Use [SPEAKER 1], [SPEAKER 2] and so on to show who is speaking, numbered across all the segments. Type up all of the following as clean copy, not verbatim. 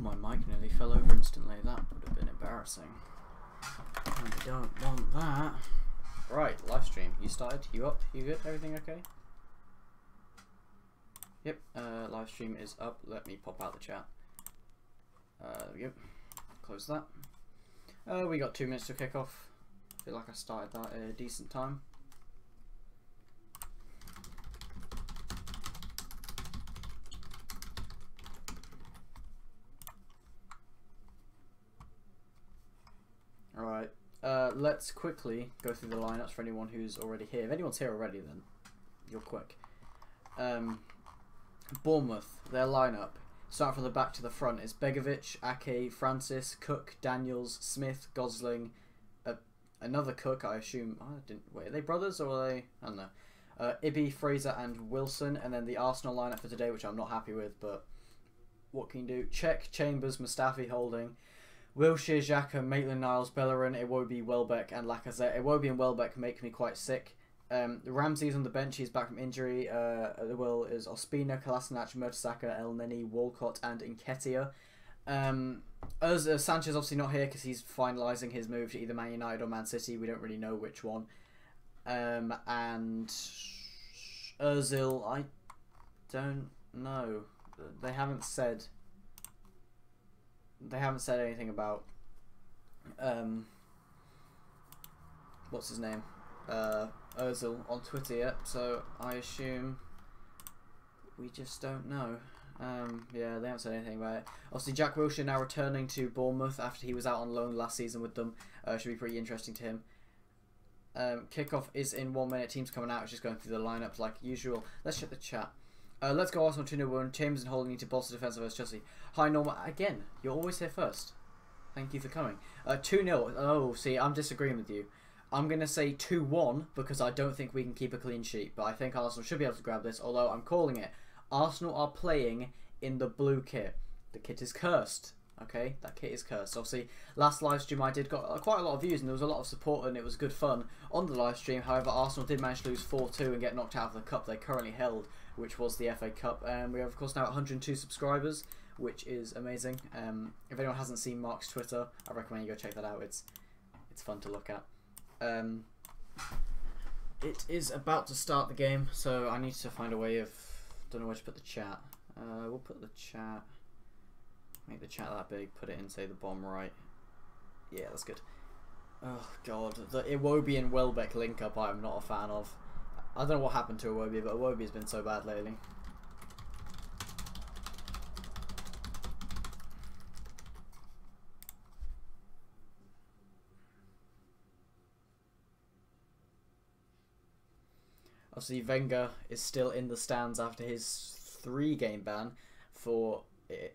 [SPEAKER 1] my mic nearly fell over instantly. That would have been embarrassing. And we don't want that. Right, live stream. You started? You up? You good? Everything okay? Yep, live stream is up. Let me pop out the chat. There we go. Close that. We got 2 minutes to kick off. I feel like I started that at a decent time. Alright, let's quickly go through the lineups for anyone who's already here. If anyone's here already, then you're quick. Bournemouth, their lineup, starting from the back to the front, is Begovic, Ake, Francis, Cook, Daniels, Smith, Gosling, another Cook, I assume. I didn't wait. Are they brothers or are they? I don't know. Ibi, Fraser, and Wilson, and then the Arsenal lineup for today, which I'm not happy with, but what can you do? Czech, Chambers, Mustafi, Holding, Wilshere, Xhaka, Maitland-Niles, Bellerin, Iwobi, Welbeck, and Lacazette. Iwobi and Welbeck make me quite sick. Ramsey's on the bench. He's back from injury. The will is Ospina, Kolasinac, Mertesacker, El Neni, Walcott, and Nketiah. Sanchez obviously not here because he's finalising his move to either Man United or Man City. We don't really know which one. And Ozil, I don't know. They haven't said anything about what's his name, Ozil on Twitter yet, so I assume we just don't know. Yeah, they haven't said anything about it. Obviously, Jack Wilshere now returning to Bournemouth after he was out on loan last season with them. Should be pretty interesting to him. Kickoff is in 1 minute. Teams coming out. It's just going through the lineups like usual. Let's check the chat. Let's go Arsenal 2-0. Chambers and Holding need to bolster defence versus Chelsea. Hi Norma, again, you're always here first. Thank you for coming. 2-0. Oh, see, I'm disagreeing with you. I'm going to say 2-1 because I don't think we can keep a clean sheet. But I think Arsenal should be able to grab this, although I'm calling it. Arsenal are playing in the blue kit. The kit is cursed. Okay, that kit is cursed. Obviously, last live stream I did got quite a lot of views and there was a lot of support and it was good fun on the live stream. However, Arsenal did manage to lose 4-2 and get knocked out of the cup they currently held, which was the FA Cup. And we have, of course, now 102 subscribers, which is amazing. If anyone hasn't seen Mark's Twitter, I recommend you go check that out. It's fun to look at. It is about to start the game, so I need to find a way of... don't know where to put the chat. We'll put the chat... make the chat that big, put it in, say, the bottom right. Yeah, that's good. Oh, God. The Iwobi and Welbeck link-up I am not a fan of. I don't know what happened to Iwobi, but Iwobi has been so bad lately. Obviously, Wenger is still in the stands after his 3-game ban for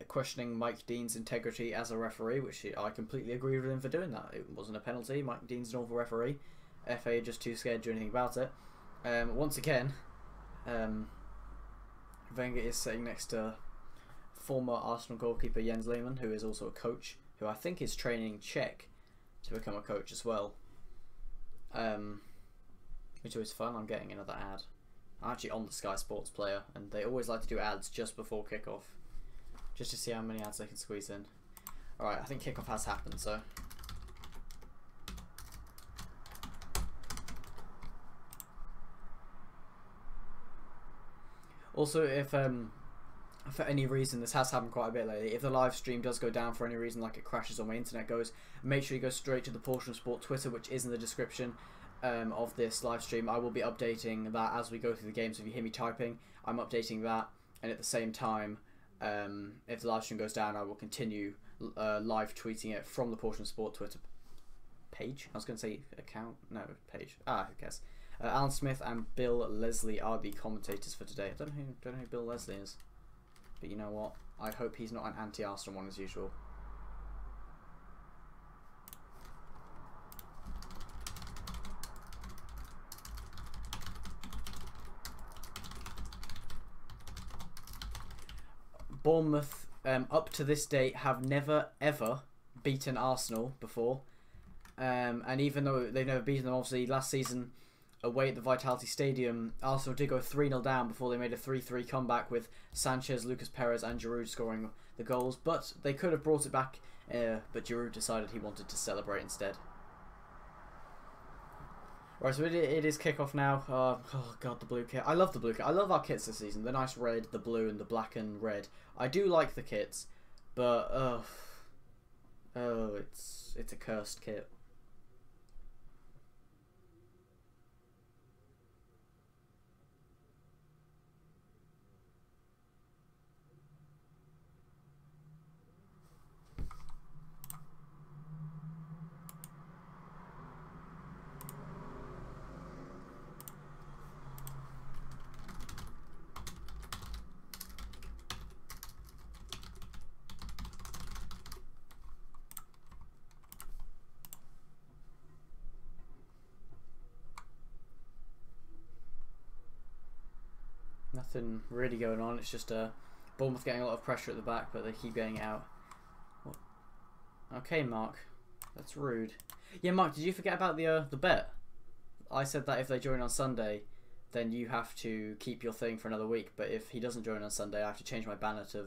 [SPEAKER 1] questioning Mike Dean's integrity as a referee, which I completely agree with him for doing that. It wasn't a penalty. Mike Dean's an awful referee. FA are just too scared to do anything about it. Once again, Wenger is sitting next to former Arsenal goalkeeper Jens Lehmann, who is also a coach, who I think is training Czech to become a coach as well. Which is always fun. I'm getting another ad. I'm actually on the Sky Sports player, and they always like to do ads just before kickoff, just to see how many ads they can squeeze in. Alright, I think kickoff has happened, so... Also, if for any reason, this has happened quite a bit lately, if the live stream does go down for any reason, like it crashes or my internet goes, make sure you go straight to the Portion Sport Twitter, which is in the description of this live stream. I will be updating that as we go through the game, so if you hear me typing, I'm updating that, and at the same time, if the live stream goes down, I will continue live tweeting it from the Portion Sport Twitter page. I was going to say account, no, page. Who cares? Alan Smith and Bill Leslie are the commentators for today. I don't know who Bill Leslie is, but you know what? I hope he's not an anti-Arsenal one as usual. Bournemouth, up to this date, have never ever beaten Arsenal before, and even though they've never beaten them, obviously last season away at the Vitality Stadium, Arsenal did go 3-0 down before they made a 3-3 comeback with Sanchez, Lucas Perez and Giroud scoring the goals. But they could have brought it back, but Giroud decided he wanted to celebrate instead. Right, so it is kickoff now. Oh god, the blue kit. I love the blue kit. I love our kits this season. The nice red, the blue, and the black and red. I do like the kits, but it's a cursed kit. Nothing really going on. It's just Bournemouth getting a lot of pressure at the back, but they keep getting out. What? Okay, Mark. That's rude. Yeah, Mark, did you forget about the bet? I said that if they join on Sunday, then you have to keep your thing for another week. But if he doesn't join on Sunday, I have to change my banner to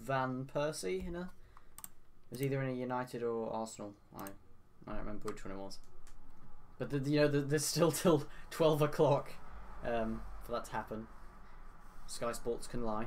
[SPEAKER 1] Van Persie. You know, it was either in a United or Arsenal. I don't remember which one it was. But there's still till 12 o'clock for that to happen. Sky Sports can lie.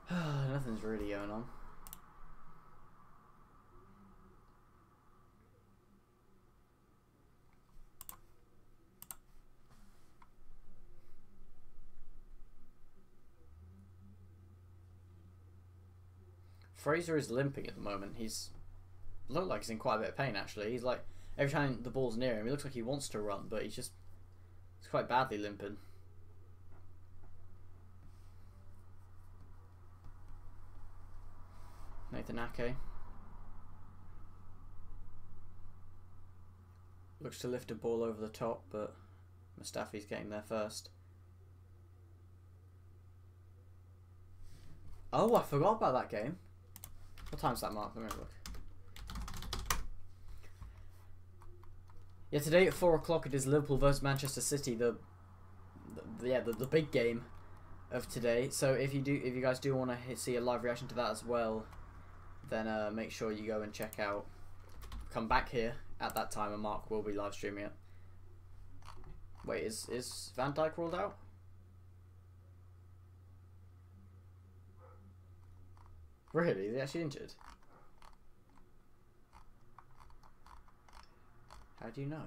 [SPEAKER 1] Nothing's really going on. Fraser is limping at the moment. He's looked like he's in quite a bit of pain actually. He's like, every time the ball's near him, he looks like he wants to run, but he's quite badly limping. Nathan Ake looks to lift a ball over the top, but Mustafi's getting there first. Oh, I forgot about that game. What time's that, Mark? Let me have a look. Yeah, today at 4 o'clock it is Liverpool versus Manchester City, the big game of today. So if you guys do want to see a live reaction to that as well, then make sure you go and check out. Come back here at that time, and Mark will be live streaming it. Wait, is Van Dijk ruled out? Really? Is he actually injured? How do you know?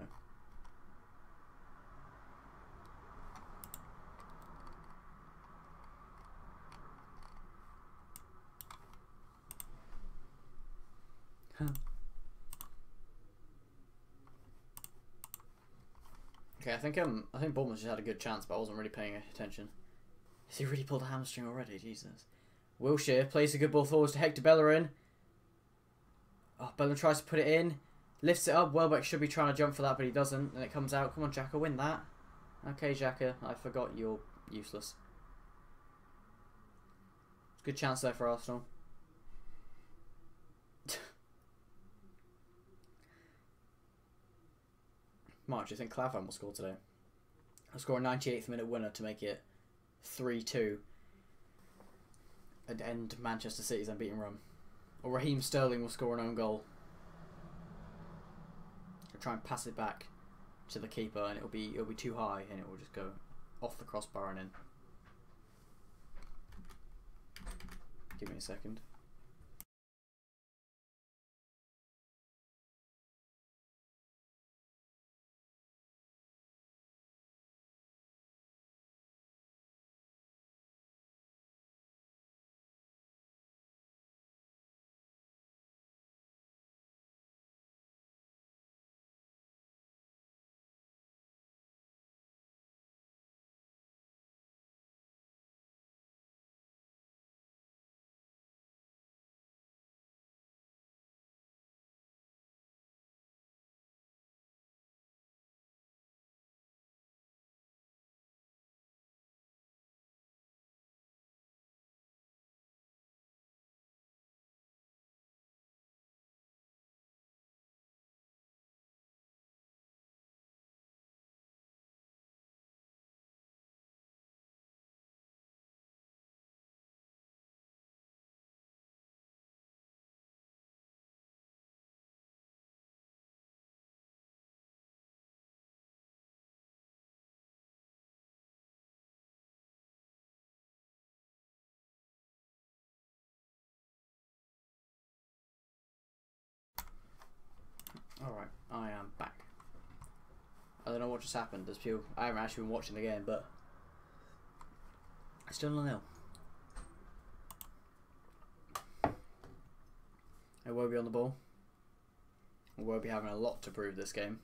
[SPEAKER 1] Okay, I think Bournemouth just had a good chance, but I wasn't really paying attention. Has he really pulled a hamstring already? Jesus. Wilshere plays a good ball forwards to Hector Bellerin. Oh, Bellerin tries to put it in. Lifts it up. Welbeck should be trying to jump for that, but he doesn't. And it comes out. Come on, Xhaka, win that. Okay, Xhaka, I forgot you're useless. Good chance there for Arsenal. Mark, do you think Klavan will score today? He'll score a 98th minute winner to make it 3-2. And end Manchester City's unbeaten run. Or Raheem Sterling will score an own goal. He'll try and pass it back to the keeper, and it'll be too high, and it will just go off the crossbar and in. Give me a second. Alright, I am back. I don't know what just happened. There's people. I haven't actually been watching the game, but it's still 0-0. It won't be on the ball. We won't be having a lot to prove this game.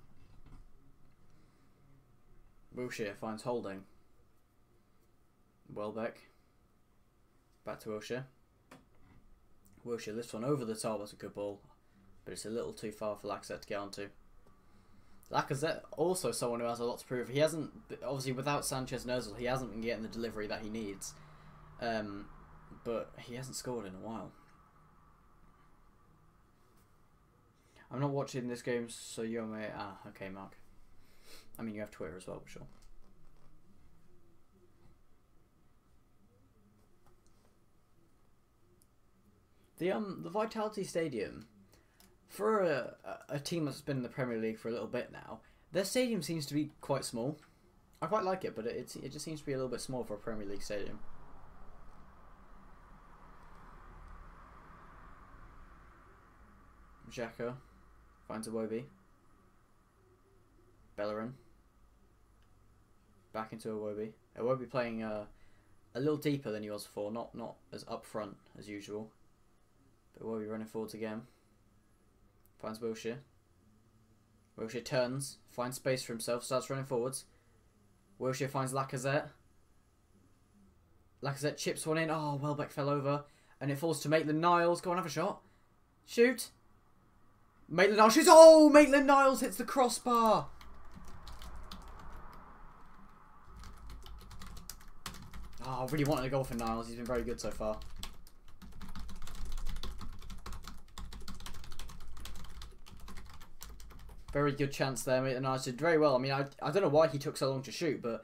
[SPEAKER 1] Wilshere finds Holding. Welbeck. Back to Wilshere. Wilshere lifts one over the top. That's a good ball. But it's a little too far for Lacazette to get onto. Lacazette, also someone who has a lot to prove. He hasn't, obviously without Sanchez and Ozil, he hasn't been getting the delivery that he needs. But he hasn't scored in a while. I'm not watching this game, so you may... Ah, okay, Mark. I mean, you have Twitter as well, for sure. The Vitality Stadium, for a team that's been in the Premier League for a little bit now, their stadium seems to be quite small. I quite like it, but it just seems to be a little bit small for a Premier League stadium. Xhaka finds Iwobi. Bellerin. Back into Iwobi. Iwobi playing a little deeper than he was before, not as up front as usual. But Iwobi running forwards again. Finds Wilshere. Wilshere turns, finds space for himself, starts running forwards. Wilshere finds Lacazette. Lacazette chips one in. Oh, Welbeck fell over. And it falls to Maitland-Niles. Go on, have a shot. Shoot. Maitland-Niles shoots. Oh, Maitland-Niles hits the crossbar. Oh, I really wanted a goal for Niles. He's been very good so far. Very good chance there. Maitland-Niles did very well. I mean, I don't know why he took so long to shoot, but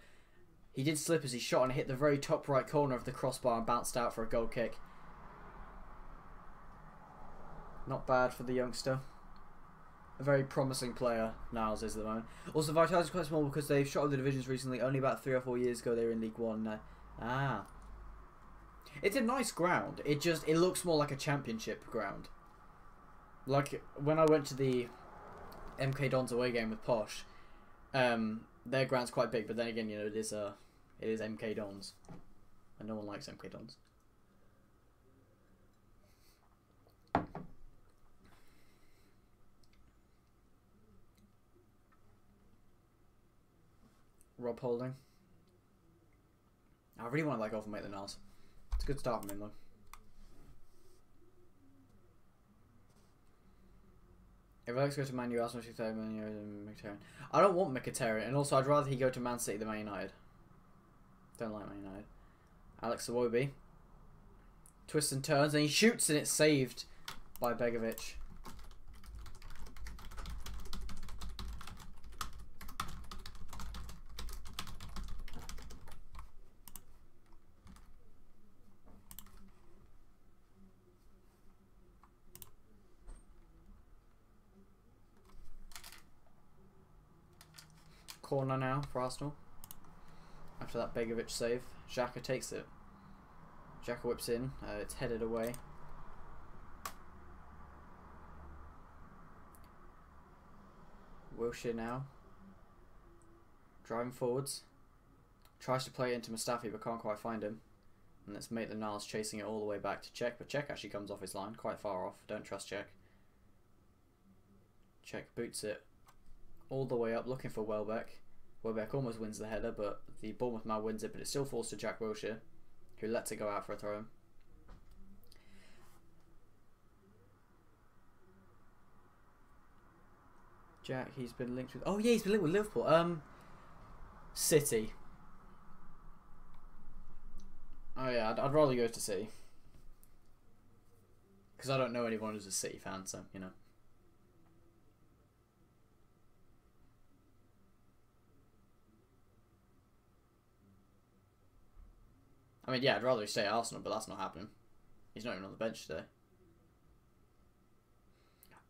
[SPEAKER 1] he did slip as he shot and hit the very top right corner of the crossbar and bounced out for a goal kick. Not bad for the youngster. A very promising player, Niles is at the moment. Also, Vitality's quite small because they've shot up the divisions recently. Only about 3 or 4 years ago they were in League One. It's a nice ground. It looks more like a championship ground. Like when I went to the MK Dons away game with Posh, their ground's quite big, but then again, you know, it is MK Dons, and no one likes MK Dons. Rob Holding. I really want to like over Maitland-Niles. It's a good start from him though. If Alex goes to Man U, Arsenal should say Man U than Mkhitaryan. I don't want Mkhitaryan, and also I'd rather he go to Man City than Man United. Don't like Man United. Alex Iwobi twists and turns, and he shoots, and it's saved by Begovic. Corner now for Arsenal. After that Begovic save, Xhaka takes it. Xhaka whips in. It's headed away. Wilshere now. Driving forwards. Tries to play it into Mustafi but can't quite find him. And let's Maitland-Niles chasing it all the way back to Cech. But Cech actually comes off his line. Quite far off. Don't trust Cech. Cech boots it all the way up looking for Welbeck. Welbeck almost wins the header, but the Bournemouth man wins it, but it still falls to Jack Wilshere, who lets it go out for a throw-in. Jack, he's been linked with... Oh yeah, he's been linked with Liverpool. City. Oh yeah, I'd rather go to City. Because I don't know anyone who's a City fan, so, you know. I mean, yeah, I'd rather stay at Arsenal, but that's not happening. He's not even on the bench today.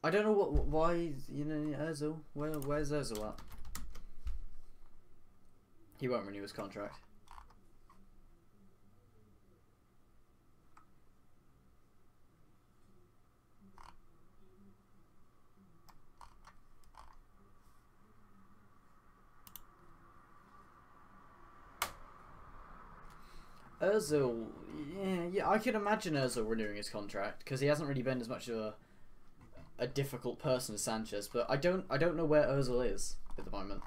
[SPEAKER 1] I don't know why, you know, Ozil. Where's Ozil at? He won't renew his contract. Ozil, yeah, I could imagine Ozil renewing his contract because he hasn't really been as much of a difficult person as Sanchez, but I don't know where Ozil is at the moment.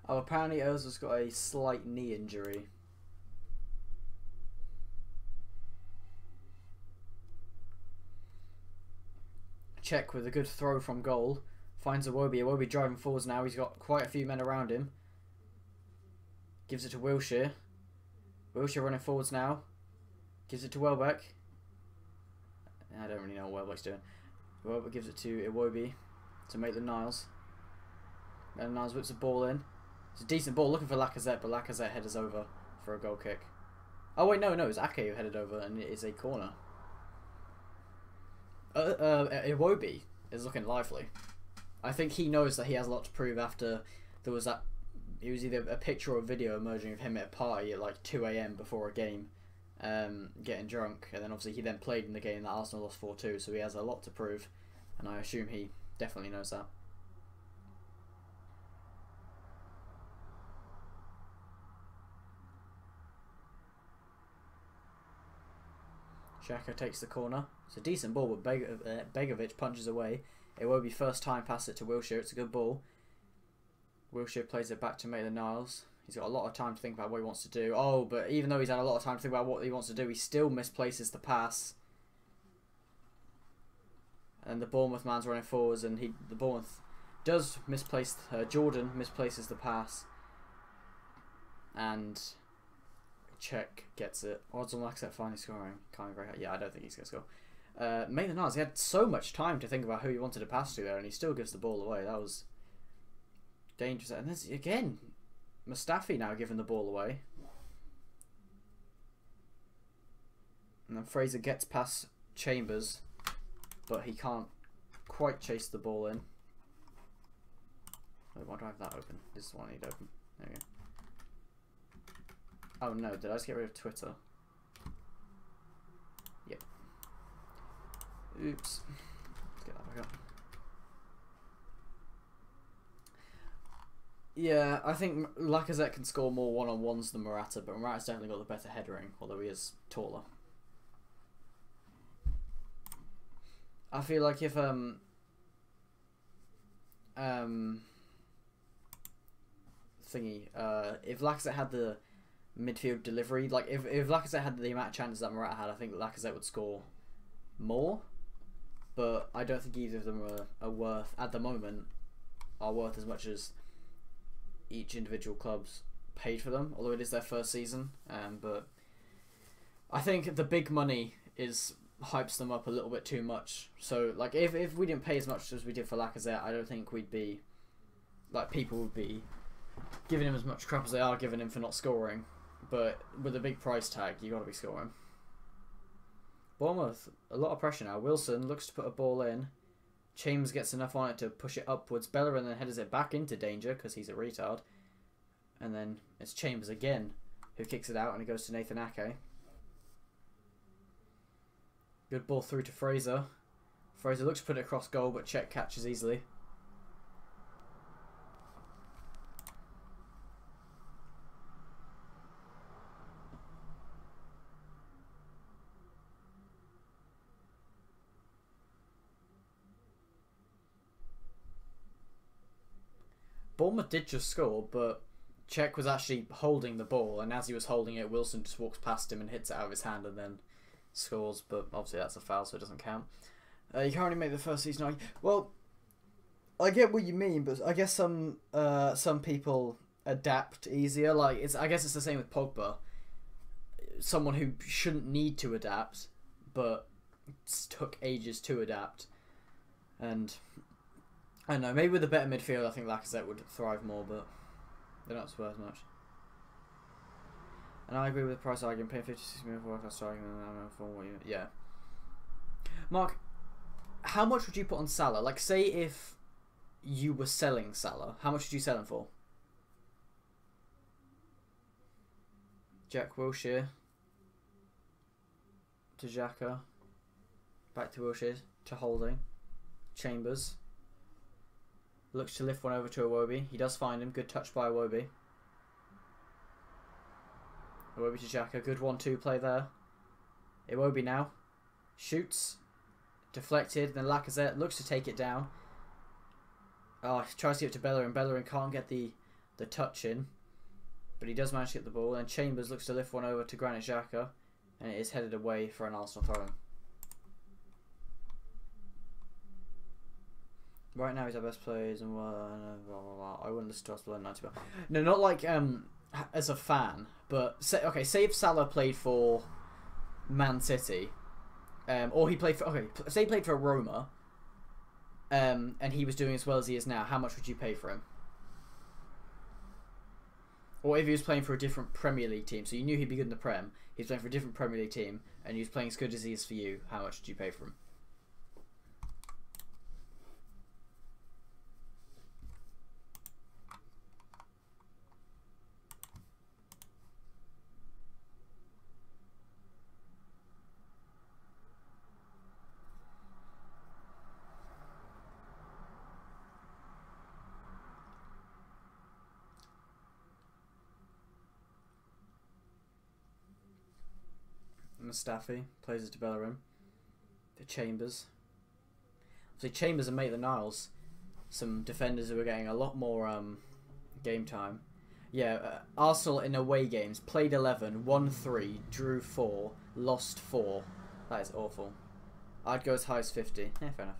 [SPEAKER 1] Oh, apparently Ozil's got a slight knee injury. Check with a good throw from goal. Finds Iwobi. Iwobi driving forwards now. He's got quite a few men around him. Gives it to Wilshere. Wilshere running forwards now. Gives it to Welbeck. I don't really know what Welbeck's doing. Welbeck gives it to Iwobi to make the Niles. And Niles whips the ball in. It's a decent ball. Looking for Lacazette, but Lacazette headers over for a goal kick. Oh wait, no, it's Ake who headed over, and it is a corner. Iwobi is looking lively. I think he knows that he has a lot to prove after there was that. It was either a picture or a video emerging of him at a party at like 2 AM before a game, getting drunk, and then obviously he then played in the game that Arsenal lost 4-2, so he has a lot to prove, and I assume he definitely knows that. Xhaka takes the corner. It's a decent ball, but Begovic punches away. It won't be first time pass it to Wilshere. It's a good ball. Wilshere plays it back to Maitland-Niles. He's got a lot of time to think about what he wants to do. Oh, but even though he's had a lot of time to think about what he wants to do, he still misplaces the pass. And the Bournemouth man's running forwards, and the Bournemouth does misplace. Jordan misplaces the pass, and Czech gets it. Odds on Lacazette finally scoring. Can't be very high. Yeah, I don't think he's going to score. Maitland-Niles, he had so much time to think about who he wanted to pass to there, and he still gives the ball away. That was dangerous. And there's, again, Mustafi now giving the ball away. And then Fraser gets past Chambers, but he can't quite chase the ball in. Wait, why do I have that open? This is the one I need open. There we go. Oh no, did I just get rid of Twitter? Yep. Oops. Let's get that back up. Yeah, I think Lacazette can score more one-on-ones than Morata, but Morata's definitely got the better headering, although he is taller. I feel like if if Lacazette had the midfield delivery, like if Lacazette had the amount of chances that Morata had, I think Lacazette would score more. But I don't think either of them are worth, at the moment, are worth as much as each individual club's paid for them, although it is their first season. But I think the big money hypes them up a little bit too much. So like if we didn't pay as much as we did for Lacazette, I don't think we'd be, like, people would be giving him as much crap as they are giving him for not scoring. But with a big price tag, you got to be scoring. Bournemouth, a lot of pressure now. Wilson looks to put a ball in. Chambers gets enough on it to push it upwards. Bellerin then headers it back into danger because he's a retard. And then it's Chambers again who kicks it out, and it goes to Nathan Ake. Good ball through to Fraser. Fraser looks to put it across goal, but Czech catches easily. Bournemouth did just score, but Czech was actually holding the ball, and as he was holding it, Wilson just walks past him and hits it out of his hand and then scores. But obviously that's a foul, so it doesn't count. You can't only make the first season. Well, I get what you mean, but I guess some people adapt easier. Like I guess it's the same with Pogba. Someone who shouldn't need to adapt, but took ages to adapt, and I don't know, maybe with a better midfield, I think Lacazette would thrive more, but they're not Spurs much. And I agree with the price argument. Paying 56 million for work striking, yeah. Mark, how much would you put on Salah? Like, say if you were selling Salah, how much would you sell him for? Jack Wilshere to Xhaka. Back to Wilshere, to Holding. Chambers. Looks to lift one over to Iwobi. He does find him. Good touch by Iwobi. Iwobi to Xhaka. Good 1-2 play there. Iwobi now. Shoots. Deflected. Then Lacazette looks to take it down. Oh, he tries to get it to Bellerin. Bellerin can't get the touch in. But he does manage to get the ball. And Chambers looks to lift one over to Granit Xhaka. And it is headed away for an Arsenal throw-in. Right now he's our best players and blah, blah, blah. I wouldn't listen to us below 90. No, not like as a fan, but say if Salah played for Man City, or he played for say he played for Roma, and he was doing as well as he is now. How much would you pay for him? Or if he was playing for a different Premier League team, so you knew he'd be good in the Prem, he's playing for a different Premier League team, and he was playing as good as he is for you. How much would you pay for him? Mustafi plays it to Bellerin. To Chambers. Obviously Chambers and Maitland-Niles, some defenders who are getting a lot more game time. Yeah, Arsenal in away games played 11, won 3, drew 4, lost 4. That is awful. I'd go as high as 50. Yeah, fair enough.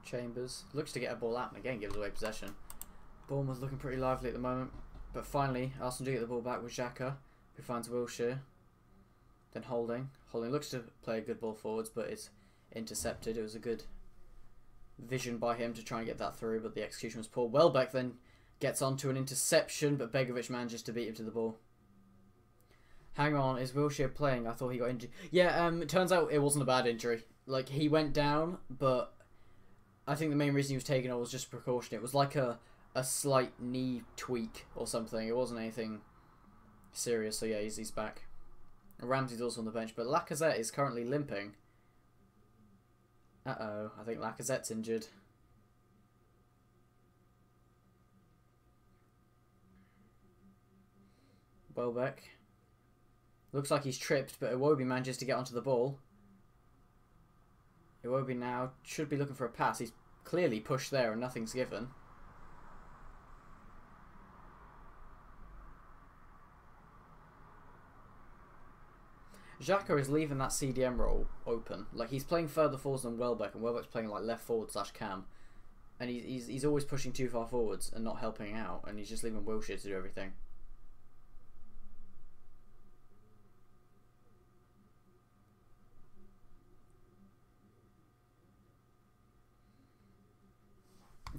[SPEAKER 1] Chambers looks to get a ball out and again gives away possession. Bournemouth looking pretty lively at the moment, but finally Arsenal do get the ball back with Xhaka, who finds Wilshere. Then Holding looks to play a good ball forwards, but it's intercepted. It was a good vision by him to try and get that through, but the execution was poor. Welbeck then gets onto an interception, but Begovic manages to beat him to the ball. Hang on, is Wilshere playing? I thought he got injured. Yeah, it turns out it wasn't a bad injury. Like, he went down, but I think the main reason he was taken off was just precaution. It was like a slight knee tweak or something. It wasn't anything serious, so yeah, he's back. Ramsey's also on the bench, but Lacazette is currently limping. Uh-oh, I think Lacazette's injured. Welbeck. Looks like he's tripped, but Iwobi manages to get onto the ball. Iwobi now should be looking for a pass. He's clearly pushed there and nothing's given. Xhaka is leaving that CDM role open. Like, he's playing further forwards than Welbeck, and Welbeck's playing like left forward / cam. And he's always pushing too far forwards and not helping out, and he's just leaving Wilshere to do everything.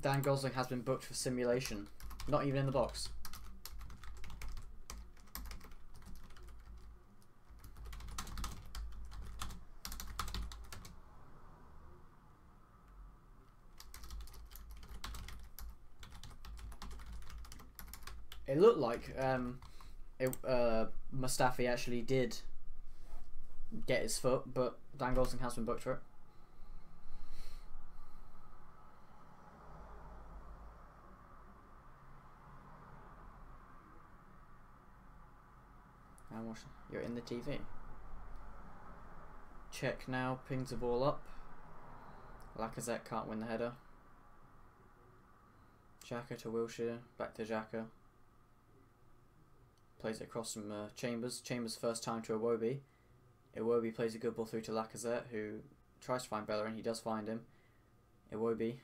[SPEAKER 1] Dan Gosling has been booked for simulation. Not even in the box. It looked like Mustafi actually did get his foot, but Dan Gosling has been booked for it. You're in the TV. Check now, pings the ball up. Lacazette can't win the header. Xhaka to Wilshere, back to Xhaka. Plays it across from Chambers. Chambers' first time to Iwobi. Iwobi plays a good ball through to Lacazette, who tries to find Bellerin. He does find him. Iwobi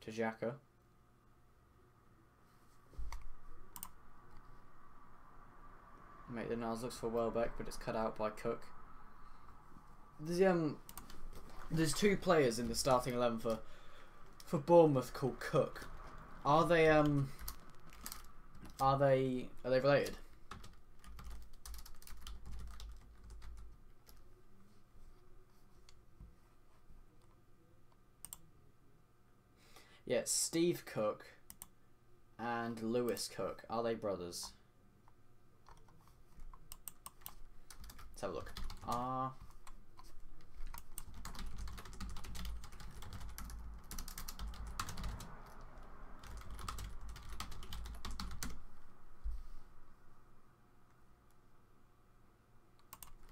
[SPEAKER 1] to Xhaka. Maitland-Niles looks for Welbeck, but it's cut out by Cook. There's two players in the starting 11 for Bournemouth called Cook. Are they related? Yeah, Steve Cook and Lewis Cook. Are they brothers? Let's have a look.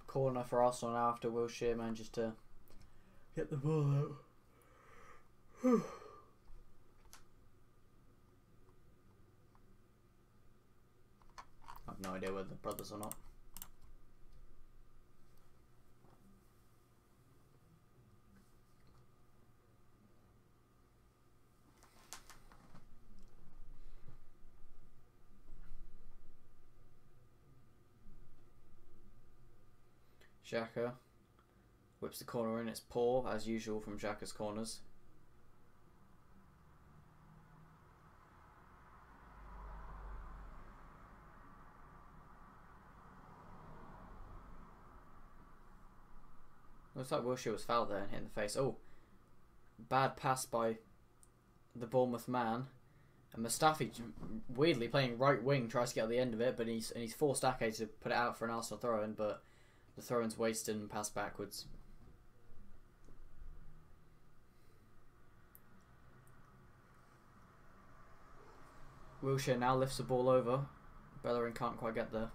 [SPEAKER 1] Corner for Arsenal now after Wilshere manages to get the ball out. I have no idea whether they're brothers or not. Xhaka whips the corner in. It's poor, as usual, from Xhaka's corners. Looks like Wilshere was fouled there and hit in the face. Oh, bad pass by the Bournemouth man. And Mustafi, weirdly playing right wing, tries to get at the end of it, but he's forced Ake to put it out for an Arsenal throw-in, but the throw-in's wasted and passed backwards. Wilshere now lifts the ball over. Bellerin can't quite get there.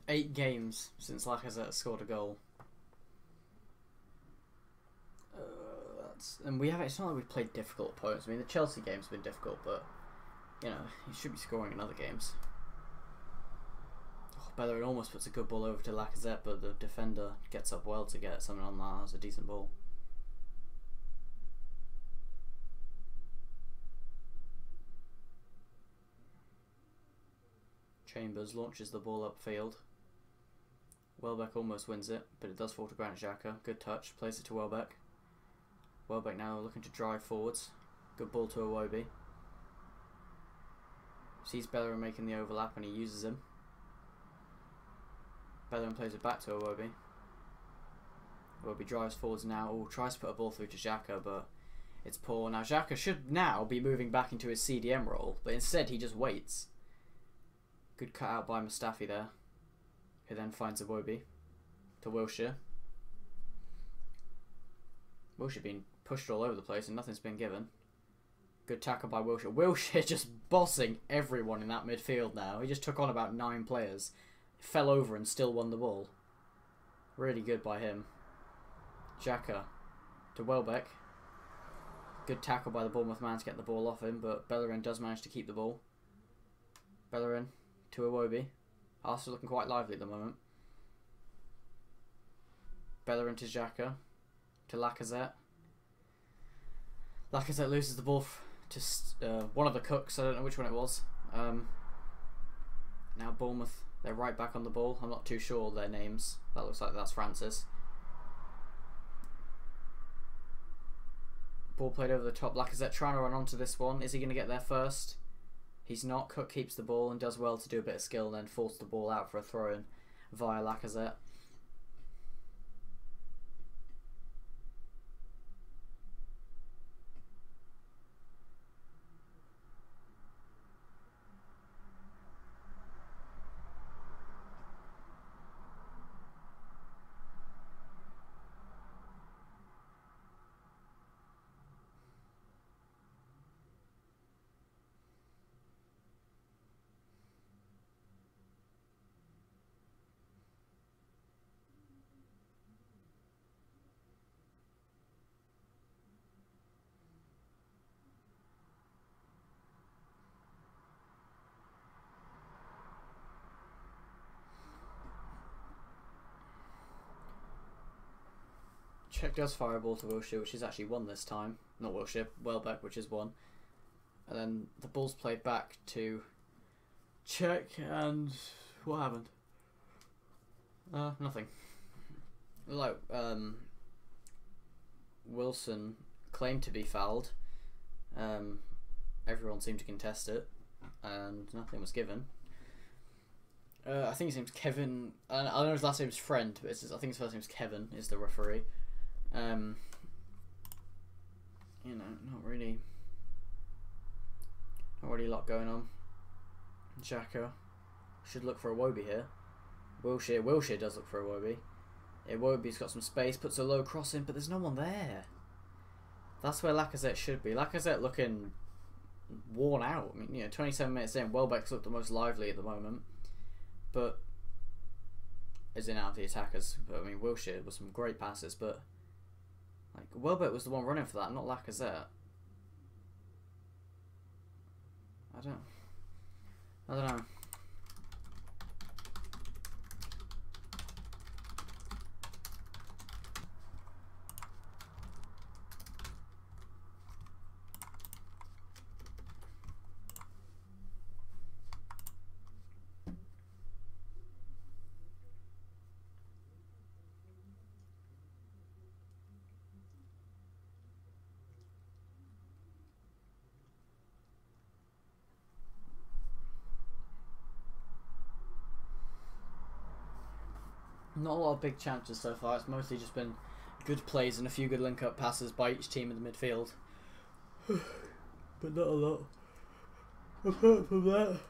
[SPEAKER 1] Eight games since Lacazette scored a goal. And we have. It's not like we've played difficult opponents. I mean, the Chelsea game's been difficult, but you know he should be scoring in other games. Oh, Bellerin almost puts a good ball over to Lacazette, but the defender gets up well to get something on that. That's a decent ball. Chambers launches the ball upfield. Welbeck almost wins it, but it does fall to Granit Xhaka. Good touch, plays it to Welbeck. Welbeck now looking to drive forwards. Good ball to Iwobi. Sees Bellerin making the overlap and he uses him. Bellerin plays it back to Iwobi. Iwobi drives forwards now. Oh, tries to put a ball through to Xhaka, but it's poor. Now Xhaka should now be moving back into his CDM role, but instead he just waits. Good cut out by Mustafi there, who then finds Iwobi to Wilshere. Wilshere being pushed all over the place and nothing's been given. Good tackle by Wilshere. Wilshere just bossing everyone in that midfield now. He just took on about 9 players. Fell over and still won the ball. Really good by him. Xhaka to Welbeck. Good tackle by the Bournemouth man to get the ball off him, but Bellerin does manage to keep the ball. Bellerin to Iwobi. Arsenal looking quite lively at the moment. Bellerin to Xhaka. To Lacazette. Lacazette loses the ball to one of the Cooks. I don't know which one it was. Now Bournemouth, they're right back on the ball. I'm not too sure their names. That looks like that's Francis. Ball played over the top. Lacazette trying to run onto this one. Is he going to get there first? He's not. Cook keeps the ball and does well to do a bit of skill and then force the ball out for a throw-in via Lacazette. Czech does fire a ball to Wilshere, which is actually won this time. Not Wilshere, Welbeck, which is won. And then the ball's played back to Czech, and what happened? Nothing. Like, Wilson claimed to be fouled. Everyone seemed to contest it, and nothing was given. I think his name's Kevin. I don't know his last name's Friend, but I think his first name's Kevin. Is the referee? You know, not really a lot going on. Xhaka should look for a Iwobi here. Wilshere does look for a Iwobi. Iwobi's got some space, puts a low cross in, but there's no one there. That's where Lacazette should be. Lacazette looking worn out. I mean, you know, 27 minutes in, Welbeck's looked the most lively at the moment, but as in out of the attackers. But I mean, Wilshere with some great passes, but like Welbeck was the one running for that, not Lacazette. I don't know. 'Not a lot of big chances so far. It's mostly just been good plays and a few good link-up passes by each team in the midfield. But not a lot apart from that.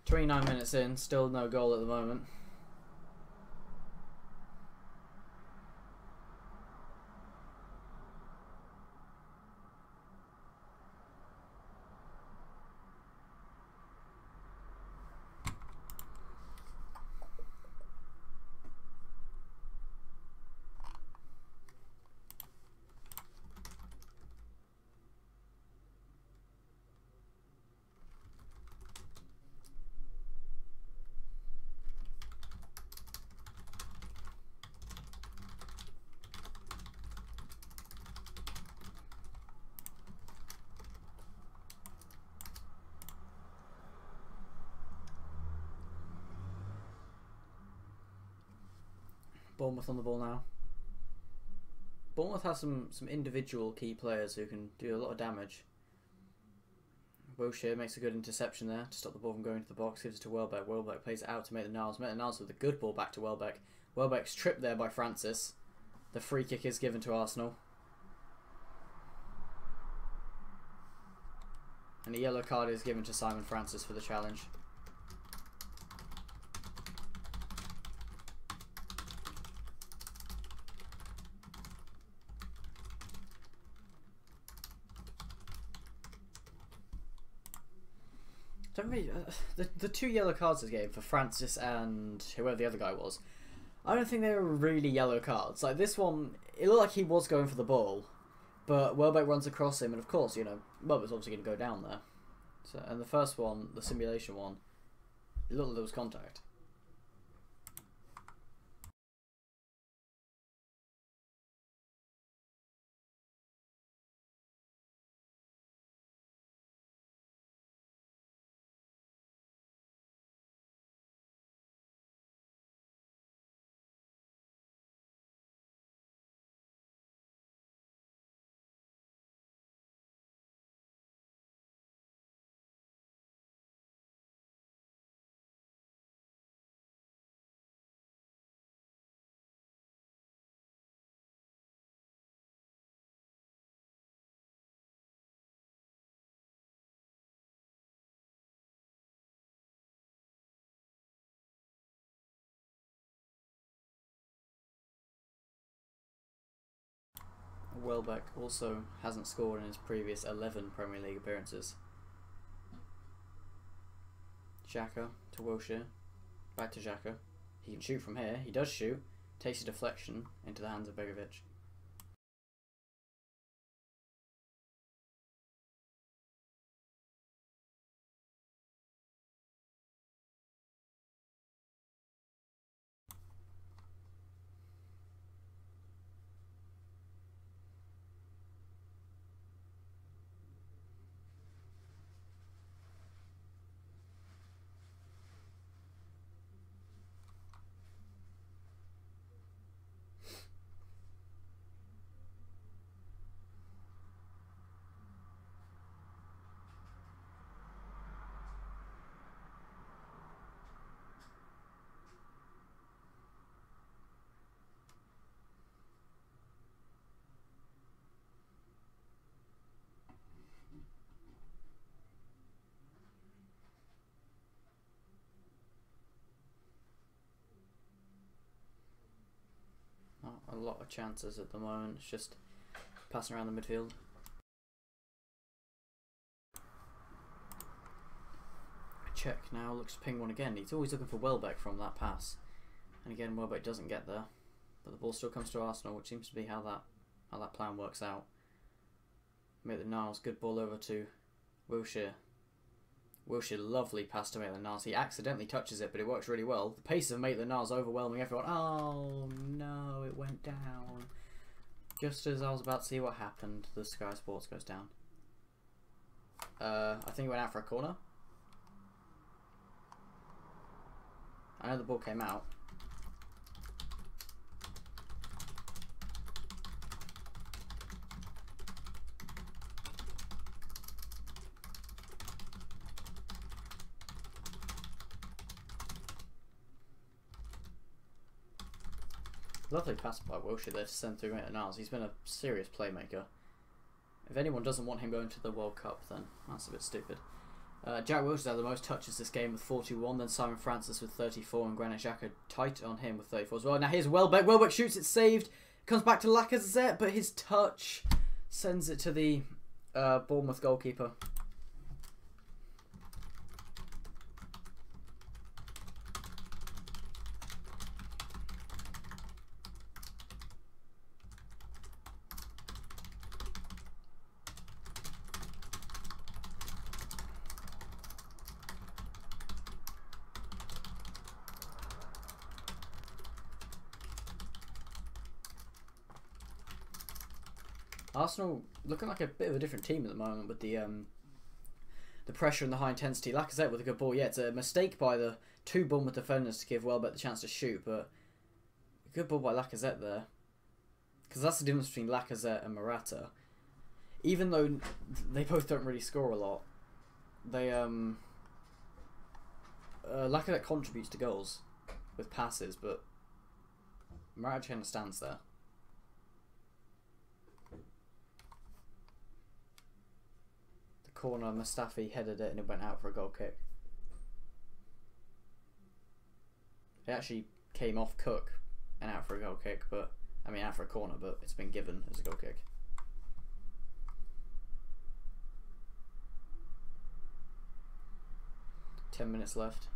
[SPEAKER 1] "29 minutes in, still no goal at the moment." Bournemouth on the ball now. Bournemouth has some individual key players who can do a lot of damage. Wilshere makes a good interception there to stop the ball from going to the box, gives it to Welbeck. Welbeck plays it out to Maitland-Niles. Maitland-Niles with a good ball back to Welbeck. Welbeck's tripped there by Francis. The free kick is given to Arsenal. And a yellow card is given to Simon Francis for the challenge. Don't really, the two yellow cards this game for Francis and whoever the other guy was, I don't think they were really yellow cards. Like this one, it looked like he was going for the ball, but Welbeck runs across him, and of course, you know, Welbeck's obviously going to go down there. So, and the first one, the simulation one, it looked like there was contact. Welbeck also hasn't scored in his previous 11 Premier League appearances. Xhaka to Wilshere. Back to Xhaka. He can shoot from here. He does shoot. Takes a deflection into the hands of Begovic. Not a lot of chances at the moment. It's just passing around the midfield. Check now, looks to ping one again. He's always looking for Welbeck from that pass. And again, Welbeck doesn't get there. But the ball still comes to Arsenal, which seems to be how that plan works out. Maitland-Niles, good ball over to Wilshere. Wilshere, lovely pass to Maitland-Niles. He accidentally touches it, but it works really well. The pace of Maitland-Niles overwhelming everyone. Oh no, it went down. Just as I was about to see what happened, the Sky Sports goes down. I think it went out for a corner. I know the ball came out. Lovely pass by Wilshere there to send through Maitland-Niles. He's been a serious playmaker. If anyone doesn't want him going to the World Cup, then that's a bit stupid. Jack Wilshere had the most touches this game with 41, then Simon Francis with 34, and Granit Xhaka tight on him with 34 as well. Now here's Welbeck. Welbeck shoots, it's saved. Comes back to Lacazette, but his touch sends it to the Bournemouth goalkeeper. Arsenal looking like a bit of a different team at the moment with the pressure and the high intensity. Lacazette with a good ball. Yeah, it's a mistake by the two Bournemouth defenders to give Welbeck the chance to shoot, but a good ball by Lacazette there. Because that's the difference between Lacazette and Morata. Even though they both don't really score a lot, they Lacazette contributes to goals with passes, but Morata kind of stands there. Corner, Mustafi headed it and it went out for a goal kick. It actually came off Cook and out for a goal kick, but I mean out for a corner, but it's been given as a goal kick. Ten minutes left.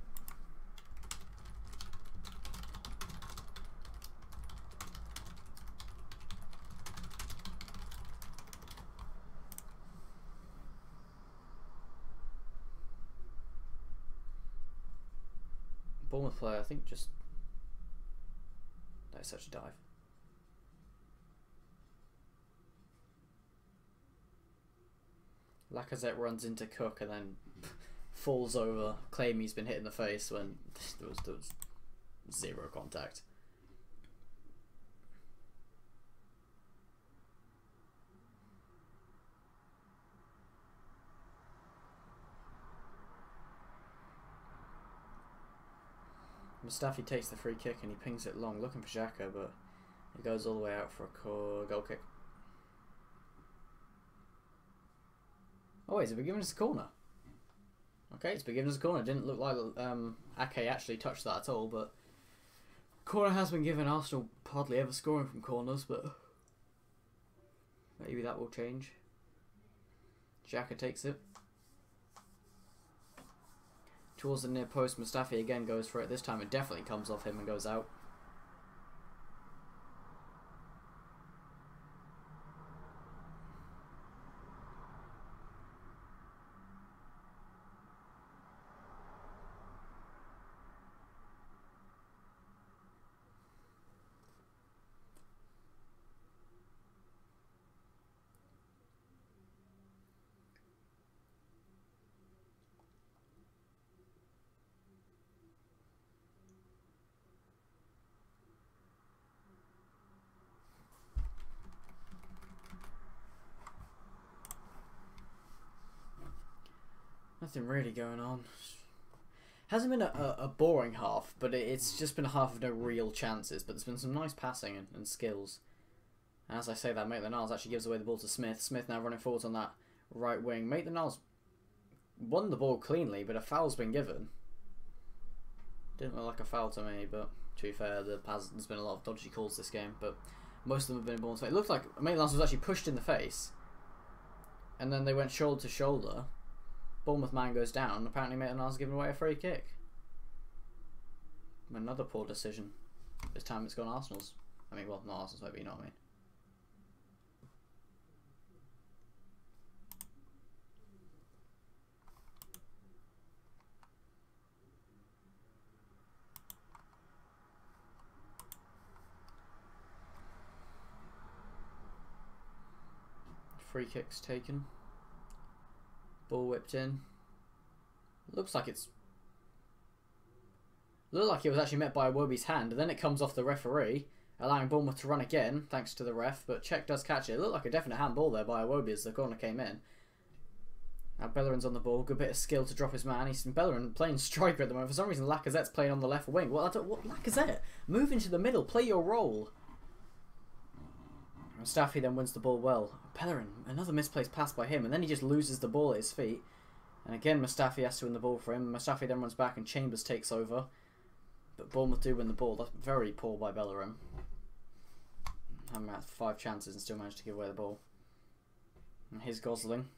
[SPEAKER 1] Bournemouth player, I think, just... That is such a dive. Lacazette runs into Cook and then falls over, claiming he's been hit in the face when there was zero contact. Mustafi takes the free kick and he pings it long, looking for Xhaka, but it goes all the way out for a goal kick. Oh wait, it's been given us a corner. Okay, it's been given us a corner. It didn't look like Ake actually touched that at all, but corner has been given. Arsenal hardly ever scoring from corners, but Maybe that will change. Xhaka takes it. Towards the near post, Mustafi again goes for it. This time it definitely comes off him and goes out. Nothing really going on. Hasn't been a boring half, but it's just been a half of no real chances. But there's been some nice passing and skills. And as I say that, Maitland-Niles actually gives away the ball to Smith. Smith now running forwards on that right wing. Maitland-Niles won the ball cleanly, but a foul's been given. Didn't look like a foul to me, but to be fair, there's been a lot of dodgy calls this game. But most of them have been in Bournemouth's face. It looked like Maitland-Niles was actually pushed in the face. And then they went shoulder to shoulder. Bournemouth man goes down. Apparently Maitland-Niles giving away a free kick. Another poor decision. This time it's gone Arsenal's. I mean, well, not Arsenal's way, but you know what I mean. Free kicks taken. Ball whipped in. Looks like it was actually met by Iwobi's hand, and then it comes off the referee, allowing Bournemouth to run again, thanks to the ref, but Cech does catch it. It looked like a definite handball there by Iwobi as the corner came in. Now Bellerin's on the ball, good bit of skill to drop his man. He's Bellerin playing striker at the moment. For some reason Lacazette's playing on the left wing. What Lacazette? Move into the middle, play your role. Mustafi then wins the ball well. Bellerin, another misplaced pass by him, and then he just loses the ball at his feet. And again, Mustafi has to win the ball for him. Mustafi then runs back and Chambers takes over. But Bournemouth do win the ball. That's very poor by Bellerin. Haven't had 5 chances and still managed to give away the ball. And here's Gosling.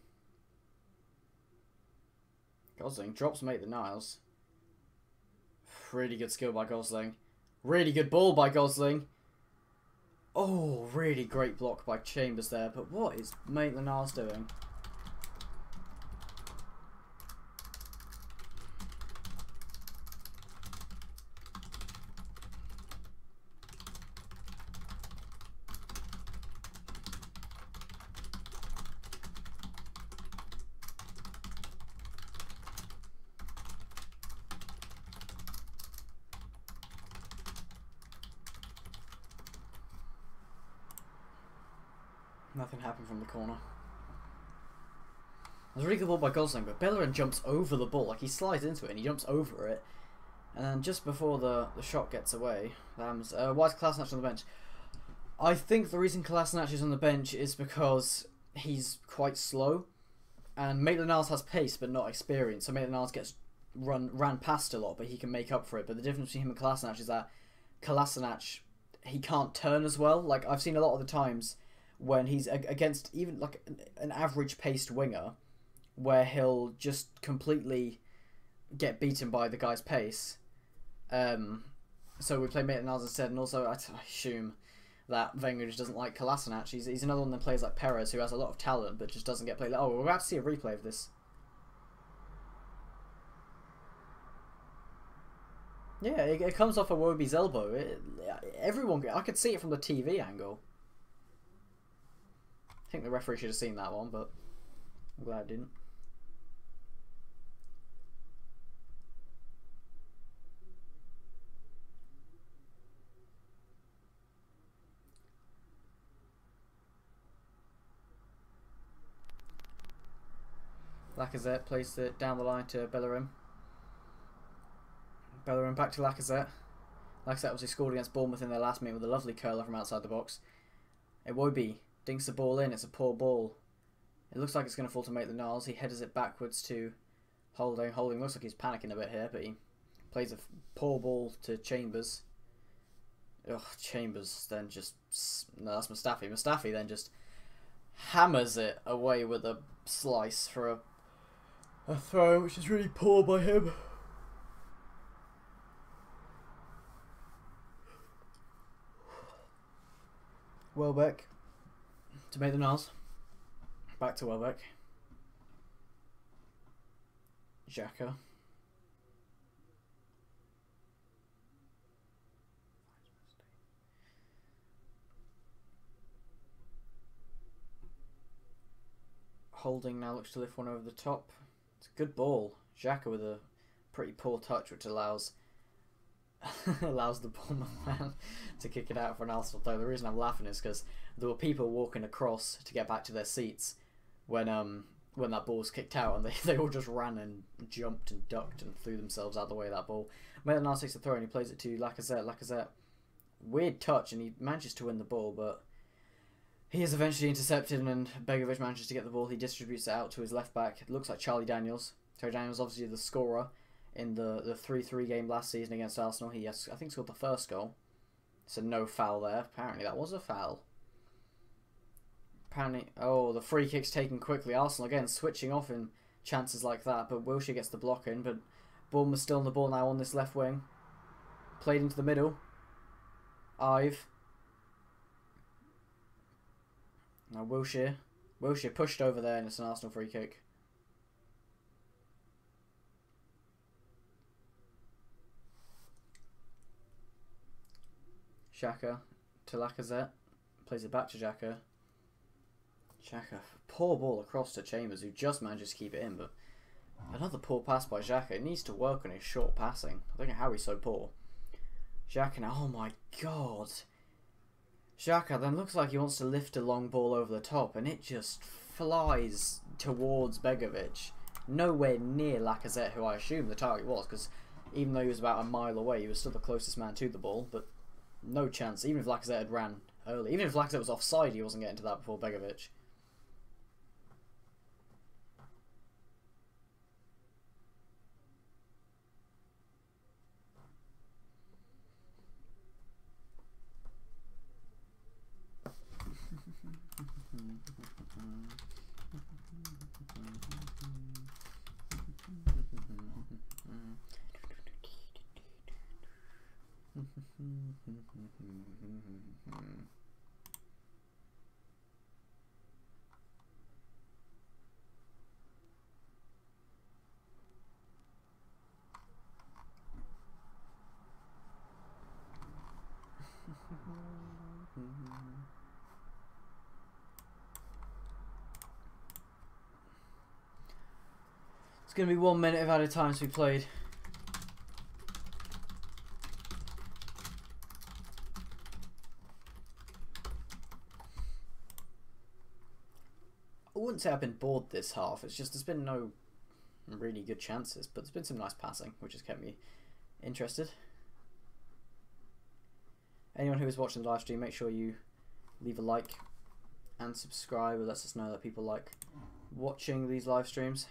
[SPEAKER 1] Gosling drops Maitland-Niles. Really good skill by Gosling. Really good ball by Gosling. Oh, really great block by Chambers there. But what is Maitland-Niles doing? Nothing happened from the corner. It was a really good ball by Gosling, but Bellerin jumps over the ball. Like, he slides into it and he jumps over it. And then just before the shot gets away, why is Kolasinac on the bench? I think the reason Kolasinac is on the bench is because he's quite slow. And Maitland-Niles has pace but not experience. So Maitland-Niles gets ran past a lot, but he can make up for it. But the difference between him and Kolasinac is that Kolasinac, he can't turn as well. Like, I've seen a lot of the times when he's against even like an average paced winger, where he'll just completely get beaten by the guy's pace. So we play Maitland-Niles instead, and also I assume that Wenger just doesn't like Kolasinac. He's another one that plays like Perez, who has a lot of talent but just doesn't get played. Oh, we're about to see a replay of this. Yeah, it comes off Iwobi's elbow. I could see it from the TV angle. I think the referee should have seen that one, but I'm glad I didn't. Lacazette placed it down the line to Bellerin. Bellerin back to Lacazette. Lacazette obviously scored against Bournemouth in their last meeting with a lovely curler from outside the box. Iwobi dinks the ball in. It's a poor ball. It looks like it's going to fall to Maitland-Niles. He headers it backwards to Holding. Holding looks like he's panicking a bit here, but he plays a poor ball to Chambers. Ugh, Chambers then just... No, that's Mustafi. Mustafi then just hammers it away with a slice for a throw, which is really poor by him. Welbeck to make the Niles. Back to Welbeck. Xhaka. Holding now looks to lift one over the top. It's a good ball. Xhaka with a pretty poor touch, which allows the Bournemouth man to kick it out for an Arsenal player. The reason I'm laughing is because there were people walking across to get back to their seats when that ball was kicked out, and they all just ran and jumped and ducked and threw themselves out of the way of that ball. Maitland-Niles takes the throw and he plays it to Lacazette. Lacazette, weird touch, and he manages to win the ball, but he is eventually intercepted, and Begovic manages to get the ball. He distributes it out to his left back. It looks like Charlie Daniels. Charlie Daniels, obviously the scorer in the 3-3 game last season against Arsenal. He has, I think, scored the first goal. So no foul there. Apparently that was a foul. Apparently, oh, the free kick's taken quickly. Arsenal again switching off in chances like that, but Wilshere gets the block in. But Bournemouth still on the ball now on this left wing. Played into the middle. Ive. Now Wilshere pushed over there, and it's an Arsenal free kick. Xhaka to Lacazette. Plays it back to Xhaka. Xhaka, poor ball across to Chambers, who just manages to keep it in, but another poor pass by Xhaka. He needs to work on his short passing. I don't know how he's so poor. Xhaka now, oh my god. Xhaka then looks like he wants to lift a long ball over the top, and it just flies towards Begovic. Nowhere near Lacazette, who I assume the target was, because even though he was about a mile away, he was still the closest man to the ball, but no chance. Even if Lacazette had ran early, even if Lacazette was offside, he wasn't getting to that before Begovic. It's going to be 1 minute of added time to be played. I wouldn't say I've been bored this half. It's just there's been no really good chances, but there's been some nice passing, which has kept me interested. Anyone who is watching the live stream, make sure you leave a like and subscribe. It lets us know that people like watching these live streams.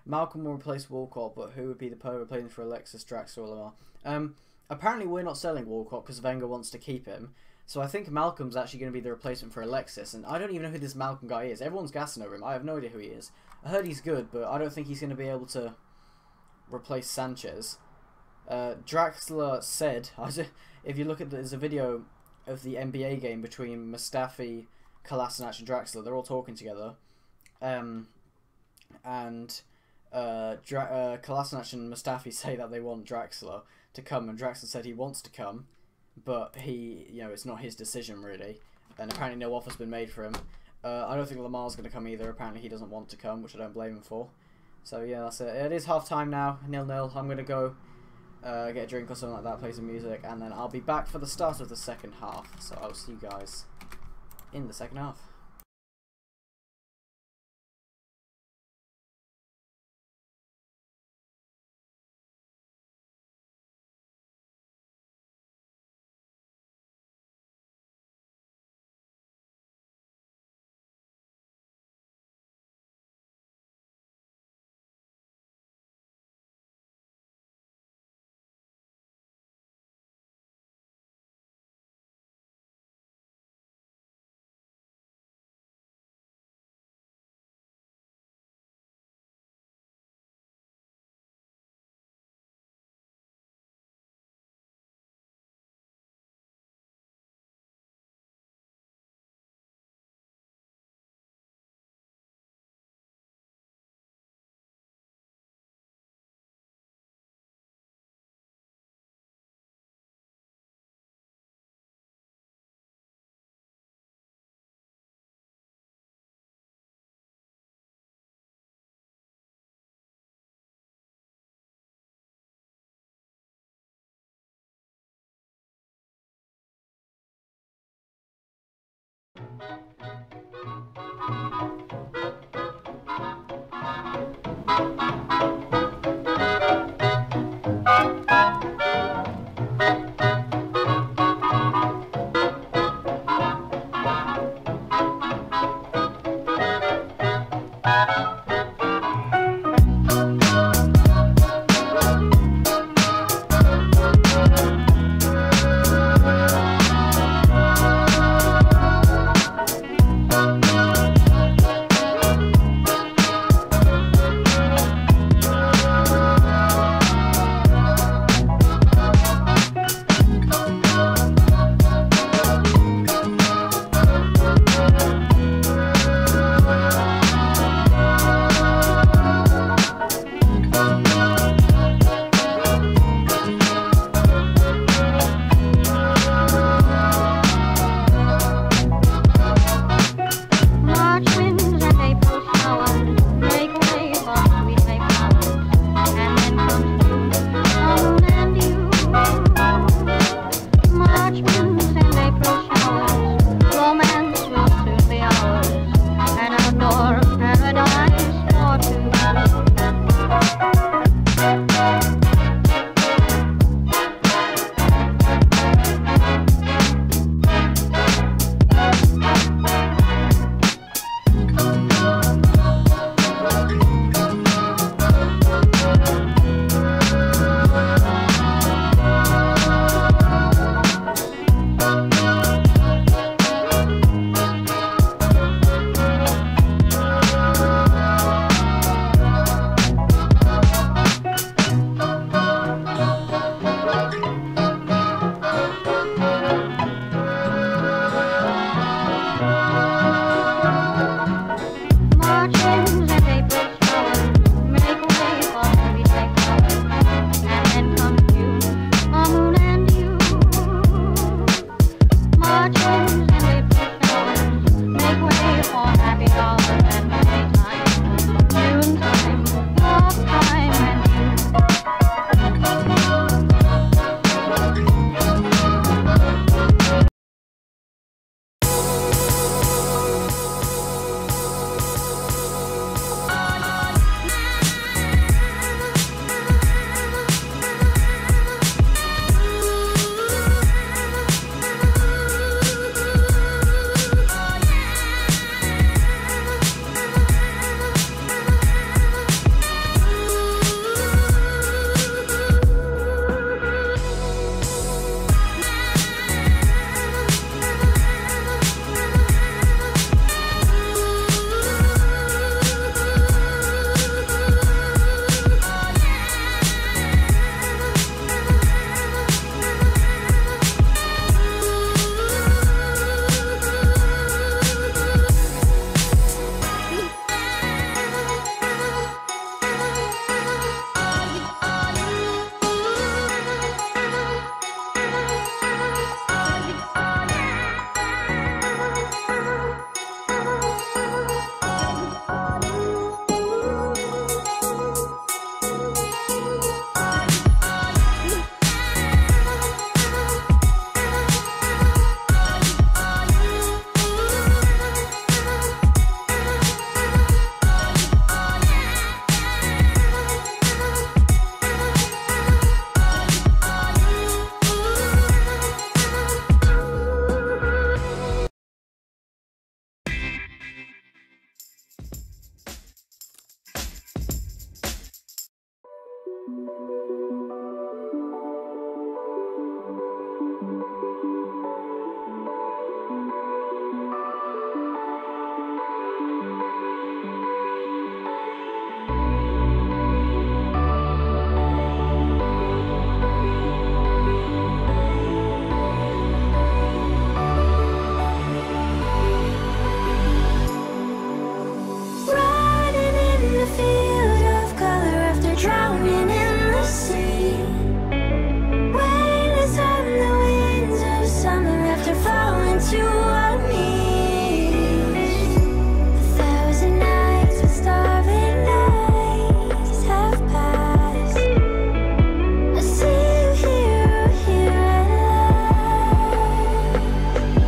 [SPEAKER 1] Malcolm will replace Walcott, but who would be the player replacing for Alexis, Draxler, or Lamar? Apparently we're not selling Walcott because Wenger wants to keep him. So I think Malcolm's actually going to be the replacement for Alexis, and I don't even know who this Malcolm guy is. Everyone's gassing over him. I have no idea who he is. I heard he's good, but I don't think he's going to be able to replace Sanchez. Draxler said, if you look at there's a video of the NBA game between Mustafi, Kolasinac and Draxler. They're all talking together. Kolasinac and Mustafi say that they want Draxler to come, and Draxler said he wants to come, but it's not his decision really, and apparently no offer's been made for him. I don't think Lamar's going to come either. Apparently he doesn't want to come, which I don't blame him for. So yeah, that's it. It is half time now, 0-0. I'm going to go get a drink or something like that, play some music, and then I'll be back for the start of the second half. So I'll see you guys in the second half.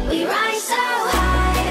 [SPEAKER 2] We rise so high.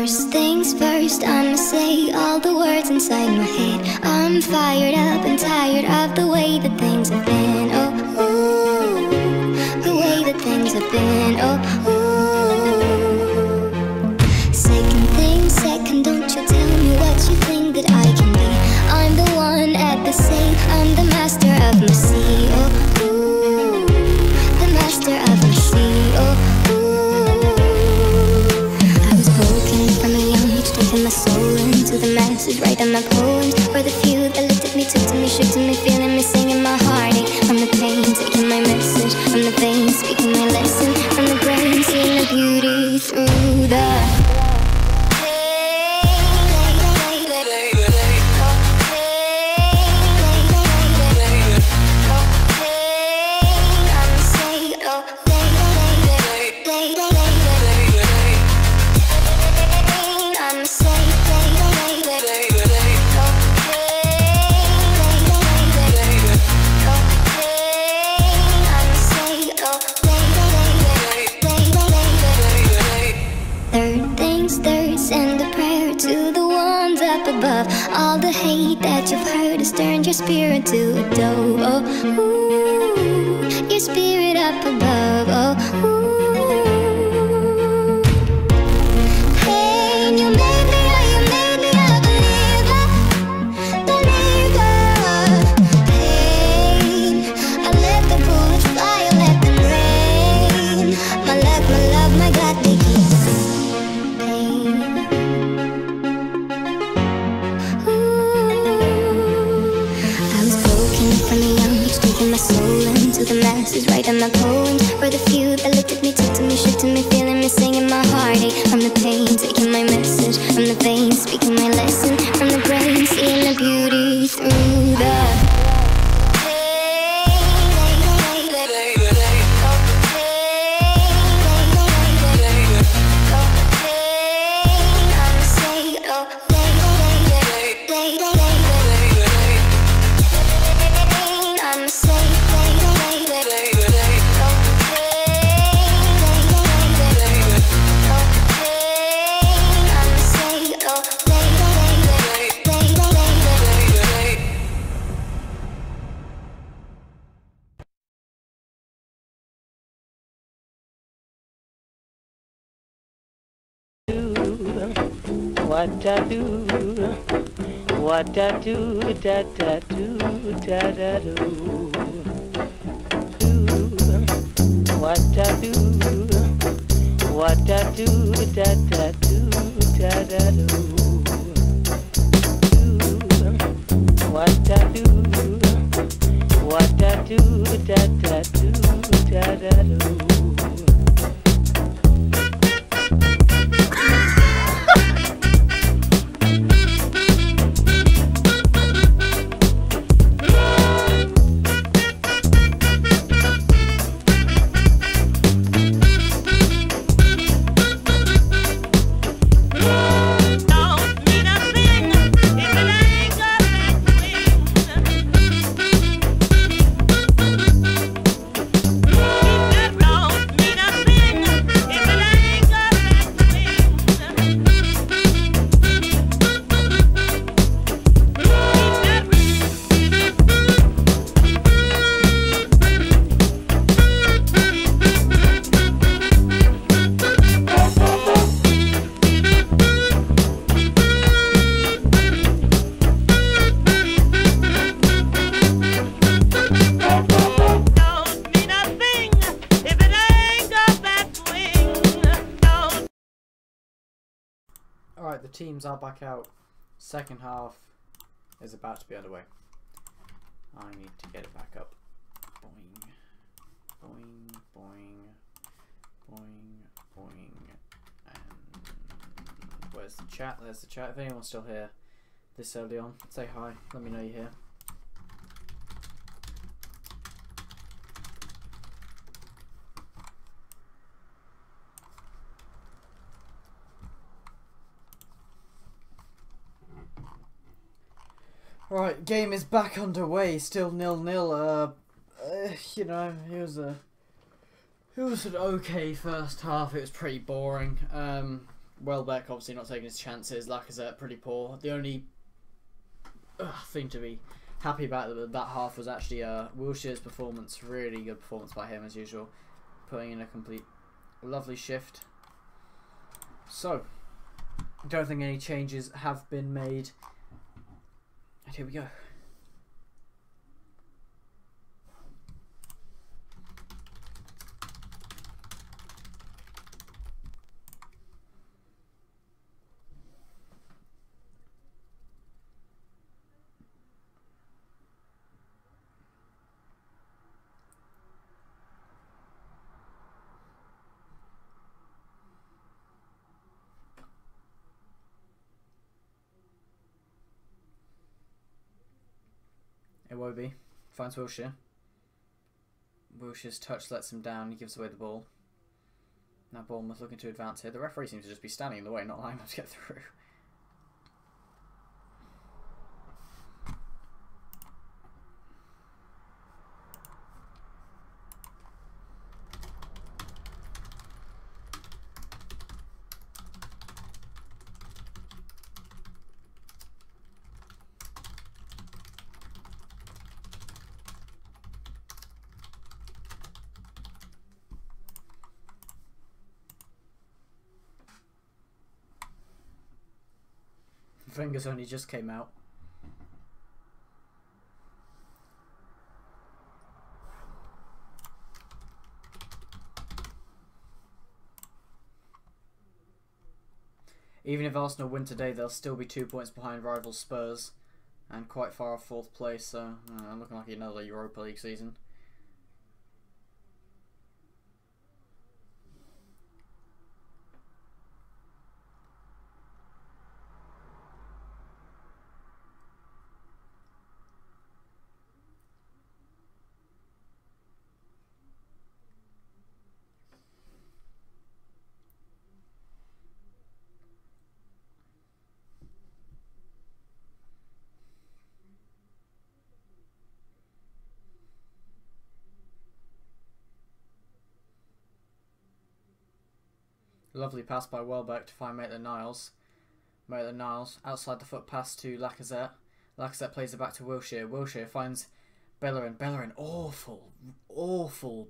[SPEAKER 2] First things first, I'ma say all the words inside my head. I'm fired up and tired of the way that things have been. Oh, ooh, the way that things have been. Oh, ooh. Second thing second, don't you tell me what you think that I can be. I'm the one at the sail, I'm the master of my sea. Oh, ooh, the master of my sea. Oh, taking my soul into the masses, writing my poems for the few that looked at me, took to me, shook to me, feeling me, singing my heartache from the pain, taking my message from the veins, speaking my lesson from the brain, seeing the beauty through the all the hate that you've heard has turned your spirit to a dove. Oh, ooh, your spirit up above. Oh, ooh. Hey, you made me a believer, believer. Pain, I let the bullets fly, I let them rain. My luck, my love, my God, they keep pain. My soul into the masses, writing my poems for the few that looked at me, took to me, shook to me, feeling me, singing my heartache from the pain, taking my message from the veins, speaking my lesson from the brain, seeing the beauty through the
[SPEAKER 3] what I do, what I do, da da do, da da do. What I do, what I do, da da do, da da do. What I do, what I do, da da do, da da do.
[SPEAKER 1] Alright, the teams are back out. Second half is about to be underway. I need to get it back up. Boing, boing, boing, boing, boing. And where's the chat? There's the chat. If anyone's still here this early on, say hi. Let me know you're here. Right, game is back underway. Still 0-0. You know, it was an okay first half. It was pretty boring. Welbeck obviously not taking his chances. Lacazette pretty poor. The only thing to be happy about that half was actually Wilshere's performance. Really good performance by him as usual, putting in a complete lovely shift. So, I don't think any changes have been made. And here we go. Iwobi finds Wilshere. Wilshere's touch lets him down. He gives away the ball. Now Bournemouth looking to advance here. The referee seems to just be standing in the way, not allowing them to get through. Fingers only just came out. Even if Arsenal win today, they'll still be 2 points behind rival Spurs and quite far off 4th place, so looking like another Europa League season. Lovely pass by Welbeck to find Maitland-Niles. Maitland-Niles outside the foot pass to Lacazette. Lacazette plays it back to Wilshere. Wilshere finds Bellerin. Bellerin, awful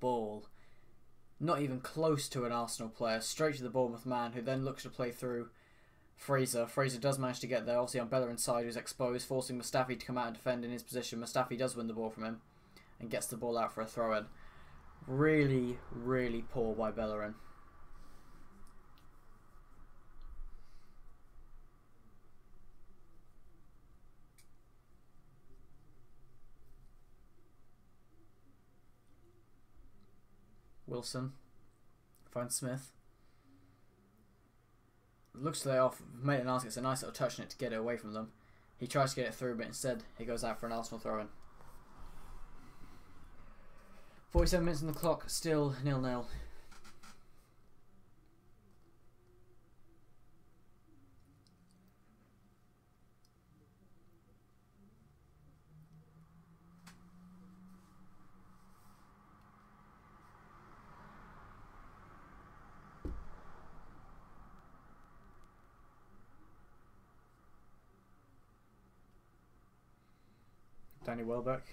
[SPEAKER 1] ball. Not even close to an Arsenal player. Straight to the Bournemouth man, who then looks to play through Fraser. Fraser does manage to get there, obviously on Bellerin's side, who's exposed, forcing Mustafi to come out and defend in his position. Mustafi does win the ball from him and gets the ball out for a throw-in. Really, really poor by Bellerin. Wilson finds Smith. Looks to lay off. Maitland-Niles gets a nice little touch on it to get it away from them. He tries to get it through, but instead he goes out for an Arsenal throw-in. 47 minutes on the clock, still 0-0. Danny Welbeck.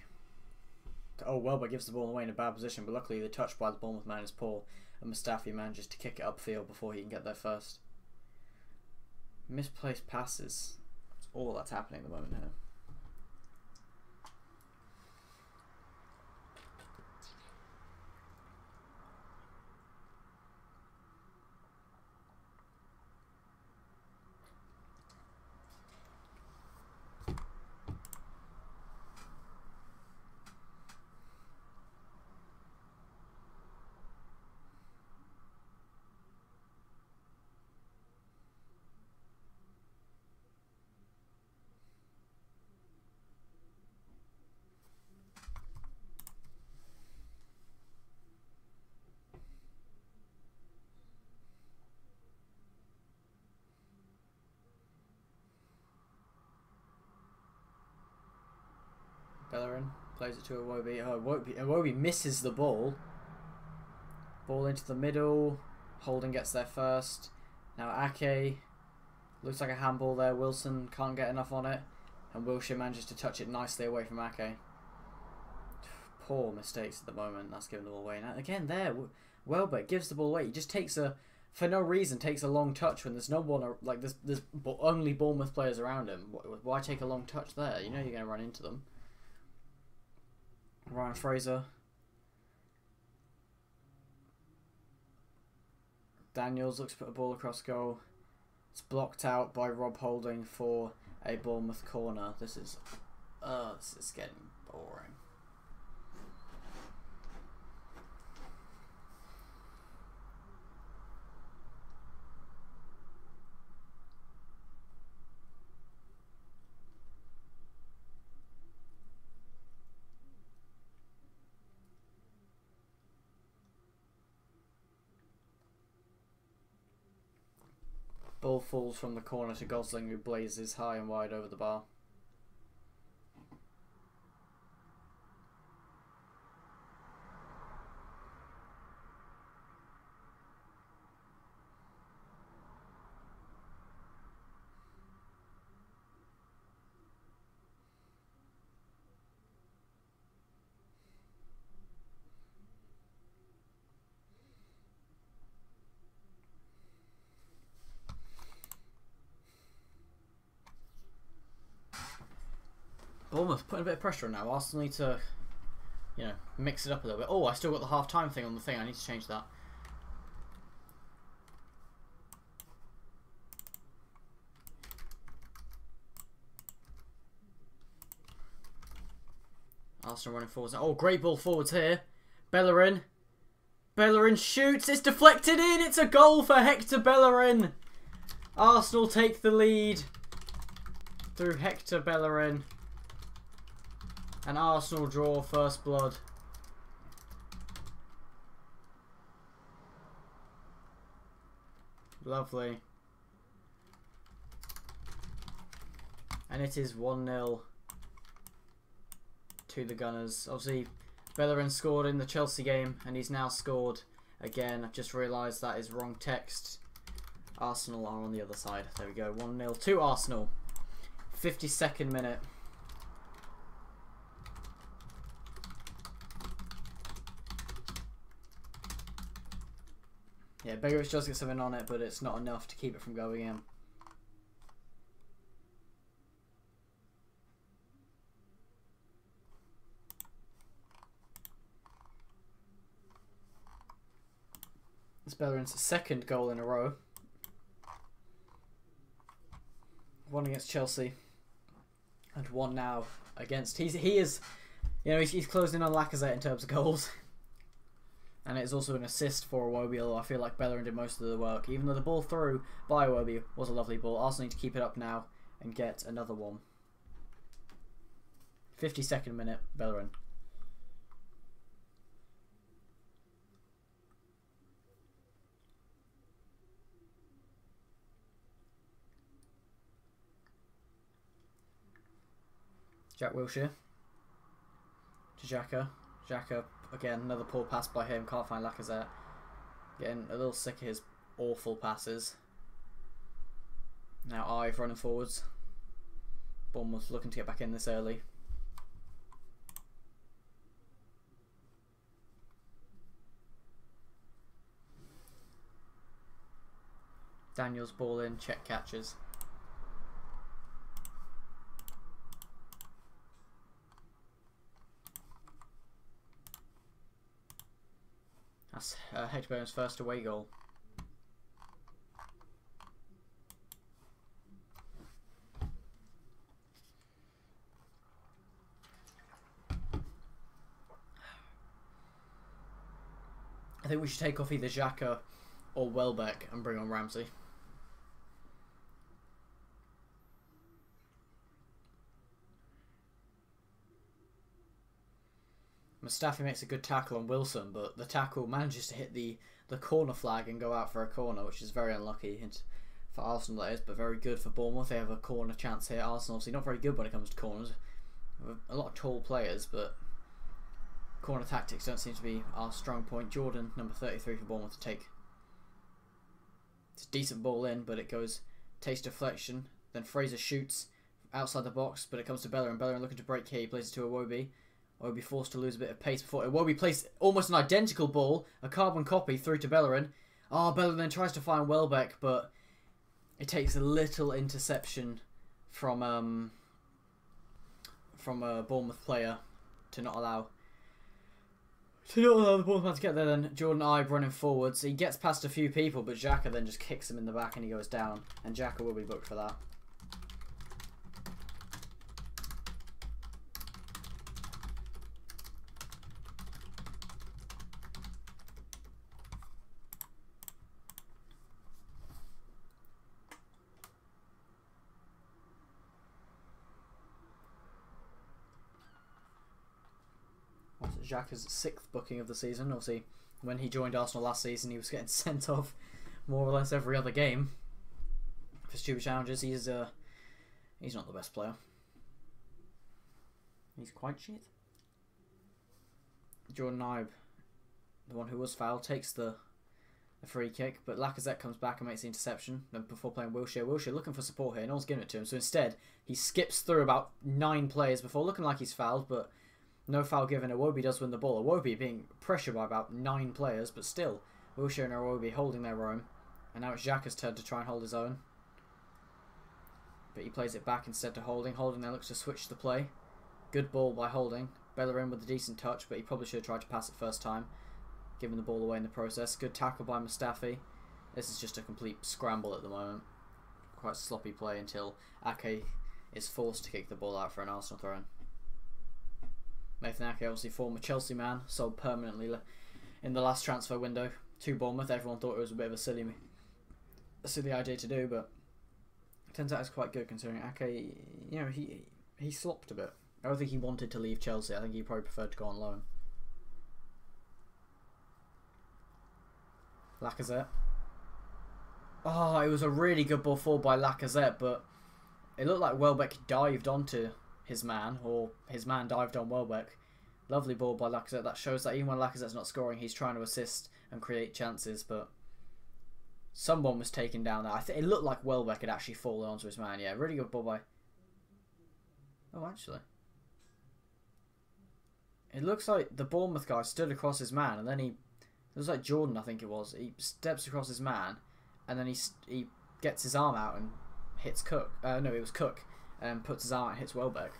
[SPEAKER 1] Oh, Welbeck gives the ball away in a bad position, but luckily the touch by the Bournemouth man is poor, and Mustafi manages to kick it upfield before he can get there first. Misplaced passes. That's all that's happening at the moment here. Bellerin plays it to Iwobi. Oh, Iwobi misses the ball. Ball into the middle. Holding gets there first. Now Ake, looks like a handball there. Wilson can't get enough on it. And Wilshere manages to touch it nicely away from Ake. Poor mistakes at the moment. That's giving the ball away. Now again there, Welbeck gives the ball away. He just takes for no reason, takes a long touch when there's no one, like there's only Bournemouth players around him. Why take a long touch there? You know you're going to run into them. Ryan Fraser. Daniels looks to put a ball across goal. It's blocked out by Rob Holding for a Bournemouth corner. This is getting boring. Ball falls from the corner to Gosling, who blazes high and wide over the bar. Bournemouth putting a bit of pressure on now. Arsenal need to, mix it up a little bit. Oh, I still got the half-time thing on the thing. I need to change that. Arsenal running forwards. Oh, great ball forwards here. Bellerin. Bellerin shoots. It's deflected in. It's a goal for Hector Bellerin. Arsenal take the lead through Hector Bellerin. And Arsenal draw first blood. Lovely. And it is 1-0 to the Gunners. Obviously, Bellerin scored in the Chelsea game, and he's now scored again. I've just realised that is wrong text. Arsenal are on the other side. There we go. 1-0 to Arsenal. 52nd minute. Yeah, Begovic does get something on it, but it's not enough to keep it from going in. It's Bellerin's second goal in a row. One against Chelsea, and one now against. He is, he's closed in on Lacazette in terms of goals. And it's also an assist for Iwobi, although I feel like Bellerin did most of the work. Even though the ball through by Iwobi was a lovely ball. Arsenal need to keep it up now and get another one. 52nd minute, Bellerin. Jack Wilshere. To Xhaka. Xhaka. Again, another poor pass by him. Can't find Lacazette. Getting a little sick of his awful passes. Now Ive running forwards. Bournemouth looking to get back in this early. Daniels ball in. Check catches. That's Hector Bellerin's first away goal. I think we should take off either Xhaka or Welbeck and bring on Ramsey. Mustafi makes a good tackle on Wilson, but the tackle manages to hit the corner flag and go out for a corner, which is very unlucky for Arsenal, that is, but very good for Bournemouth. They have a corner chance here. Arsenal obviously not very good when it comes to corners. A lot of tall players, but corner tactics don't seem to be our strong point. Jordan, number 33 for Bournemouth, to take It's a decent ball in, but it goes, takes deflection. Then Fraser shoots outside the box, but it comes to Bellerin. Bellerin looking to break here. He plays it to Iwobi. Iwobi forced to lose a bit of pace before Iwobi plays almost an identical ball, a carbon copy, through to Bellerin. Oh, Bellerin then tries to find Welbeck, but it takes a little interception from a Bournemouth player to not allow the Bournemouth man to get there. Then Jordan Ibe running forwards. He gets past a few people, but Xhaka then just kicks him in the back and he goes down. And Xhaka will be booked for that. Xhaka's 6th booking of the season. Obviously, when he joined Arsenal last season, he was getting sent off more or less every other game for stupid challenges. He's not the best player. He's quite shit. Jordan Ibe, the one who was fouled, takes the free kick, but Lacazette comes back and makes the interception. Then before playing Wilshere, Wilshere looking for support here. No one's giving it to him, so instead he skips through about 9 players before looking like he's fouled, but no foul given. Iwobi does win the ball. Iwobi being pressured by about 9 players, but still, Wilshere and Iwobi holding their own. And now it's Xhaka's turn to try and hold his own. But he plays it back instead to Holding. Holding now looks to switch the play. Good ball by Holding. Bellerin with a decent touch, but he probably should have tried to pass it first time, giving the ball away in the process. Good tackle by Mustafi. This is just a complete scramble at the moment. Quite sloppy play until Ake is forced to kick the ball out for an Arsenal throw-in. Nathan Ake, obviously former Chelsea man, sold permanently in the last transfer window to Bournemouth. Everyone thought it was a bit of a silly idea to do, but it turns out it's quite good considering Ake, you know, he slopped a bit. I don't think he wanted to leave Chelsea. I think he probably preferred to go on loan. Lacazette. Oh, it was a really good ball forward by Lacazette, but it looked like Welbeck dived onto his man, or his man dived on Welbeck. Lovely ball by Lacazette. That shows that even when Lacazette's not scoring, he's trying to assist and create chances, but someone was taken down there. It looked like Welbeck had actually fallen onto his man. Yeah, really good ball by... Oh, actually. It looks like the Bournemouth guy stood across his man, and then it was like Jordan, I think it was. He steps across his man, and then he gets his arm out and hits Cook. No, it was Cook. And puts his arm out and hits Welbeck.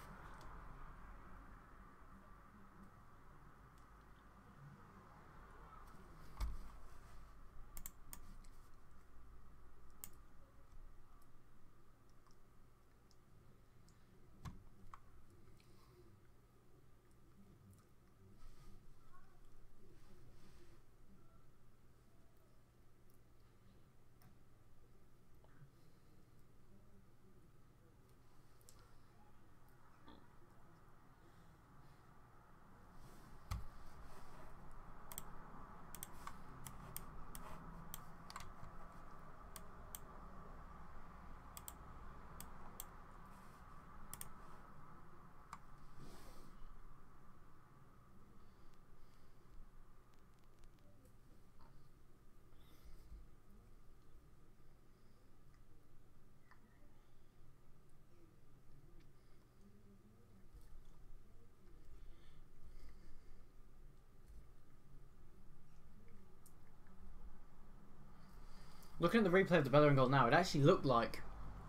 [SPEAKER 1] Looking at the replay of the Bellerin goal now, it actually looked like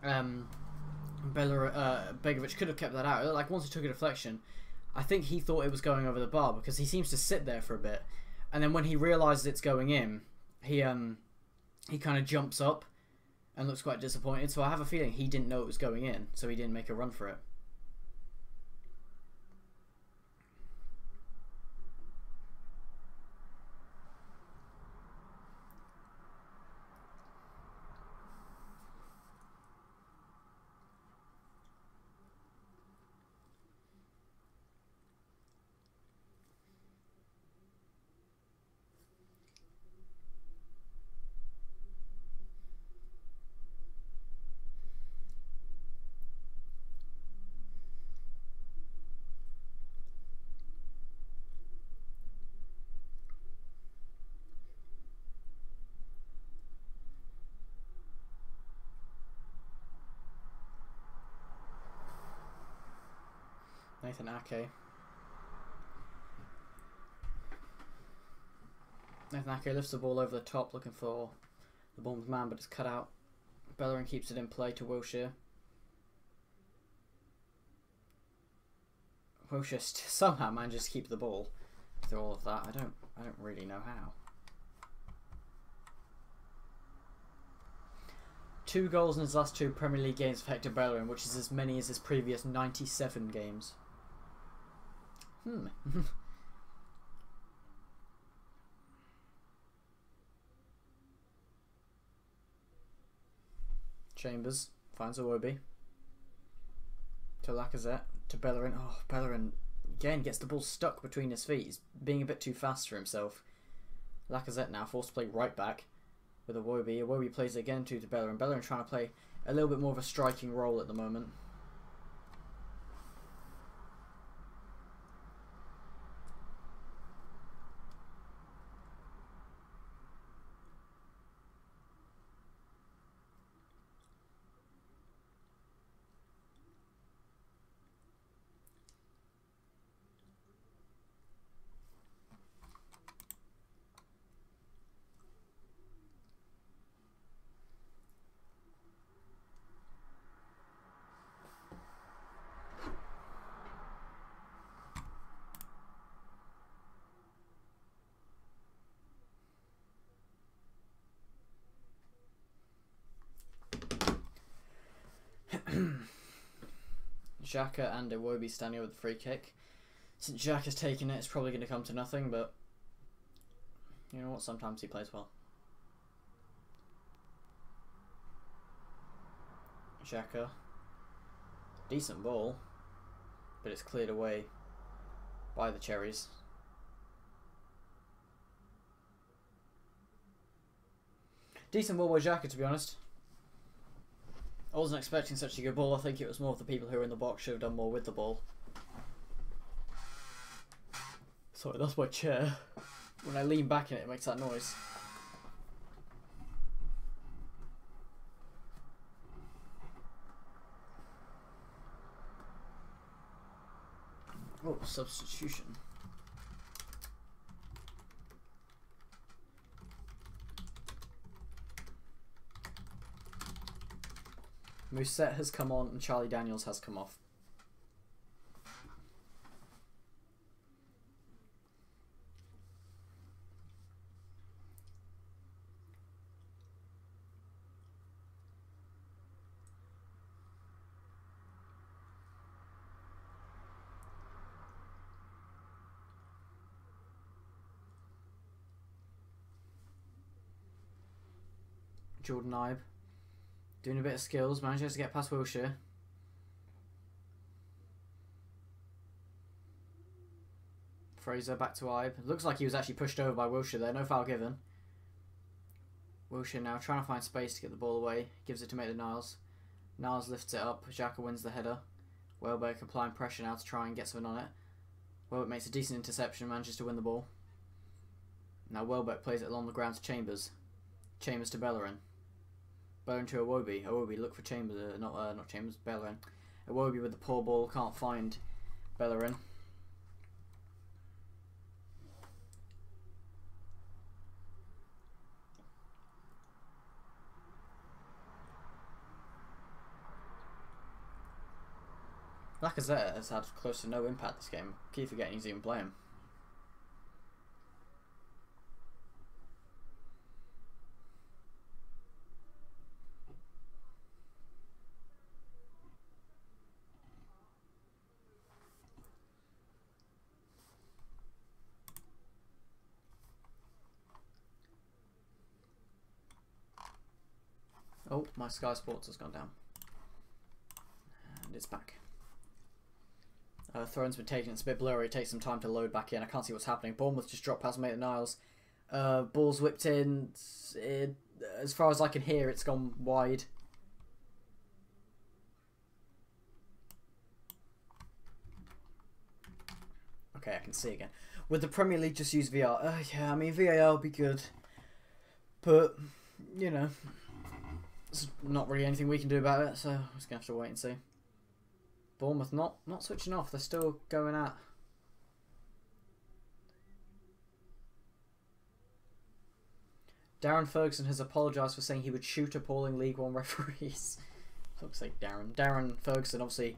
[SPEAKER 1] Begovic could have kept that out. It looked like once he took a deflection, I think he thought it was going over the bar because he seems to sit there for a bit, and then when he realises it's going in, he kind of jumps up and looks quite disappointed. So I have a feeling he didn't know it was going in, so he didn't make a run for it. Nathan Ake. Nathan Ake lifts the ball over the top looking for the Bournemouth man, but it's cut out. Bellerin keeps it in play to Wilshere. Wilshere somehow manages to keep the ball through all of that. I don't really know how. 2 goals in his last 2 Premier League games for Hector Bellerin, which is as many as his previous 97 games. Chambers finds Iwobi. To Lacazette. To Bellerin. Oh, Bellerin again gets the ball stuck between his feet. He's being a bit too fast for himself. Lacazette now forced to play right back with Iwobi. Iwobi plays it again to Bellerin. Bellerin trying to play a little bit more of a striking role at the moment. Xhaka and Iwobi standing over the free kick. Since Xhaka's taken it, it's probably going to come to nothing, but you know what, sometimes he plays well. Xhaka. Decent ball, but it's cleared away by the Cherries. Decent ball by Xhaka, to be honest. I wasn't expecting such a good ball. I think it was more of the people who were in the box should have done more with the ball. Sorry, that's my chair. When I lean back in it, it makes that noise. Oh, substitution. Mousset has come on and Charlie Daniels has come off. Jordan Ibe doing a bit of skills, manages to get past Wilshere. Fraser back to Ibe. Looks like he was actually pushed over by Wilshere there, no foul given. Wilshere now trying to find space to get the ball away, gives it to Maitland-Niles. Niles lifts it up, Xhaka wins the header. Welbeck applying pressure now to try and get something on it. Welbeck makes a decent interception, manages to win the ball. Now Welbeck plays it along the ground to Chambers. Chambers to Bellerin. Bellerin to Iwobi. Iwobi look for Chambers, not Chambers, Bellerin. Iwobi with the poor ball, can't find Bellerin. Lacazette has had close to no impact this game. Keep forgetting he's even playing. Oh, my Sky Sports has gone down. And it's back. Throne's been taken, it's a bit blurry, it takes some time to load back in. I can't see what's happening. Bournemouth just dropped past Maitland-Niles. Ball's whipped in. As far as I can hear, it's gone wide. Okay, I can see again. Would the Premier League just use VR? Yeah, I mean, VAR would be good. But, you know, there's not really anything we can do about it, so I'm just going to have to wait and see. Bournemouth not switching off. They're still going at. Darren Ferguson has apologised for saying he would shoot appalling League One referees. Looks like Darren Ferguson, obviously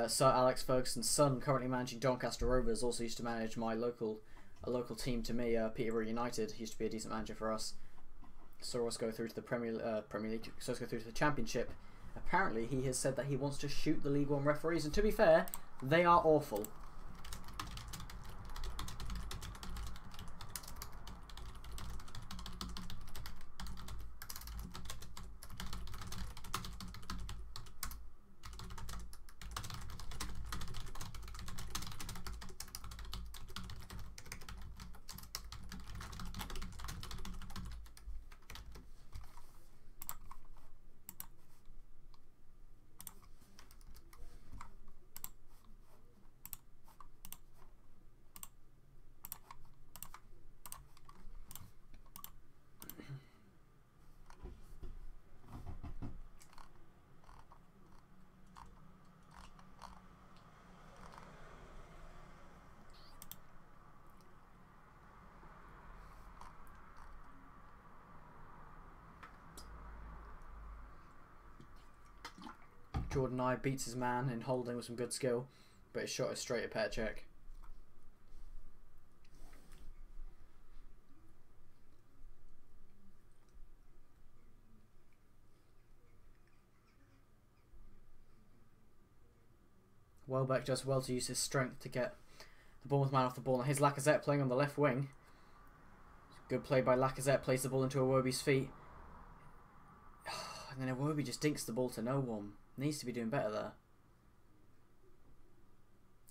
[SPEAKER 1] Sir Alex Ferguson's son, currently managing Doncaster Rovers, also used to manage a local team to me, Peterborough United. He used to be a decent manager for us. Saw us go through to the Premier League, saw us go through to the Championship. Apparently he has said that he wants to shoot the League One referees, and to be fair, they are awful. Jordan Nye beats his man in holding with some good skill, but his shot is straight at Petr Cech. Welbeck does well to use his strength to get the Bournemouth man off the ball. Now here's Lacazette playing on the left wing. Good play by Lacazette, plays the ball into Iwobi's feet. And then Iwobi just dinks the ball to no one. Needs to be doing better there.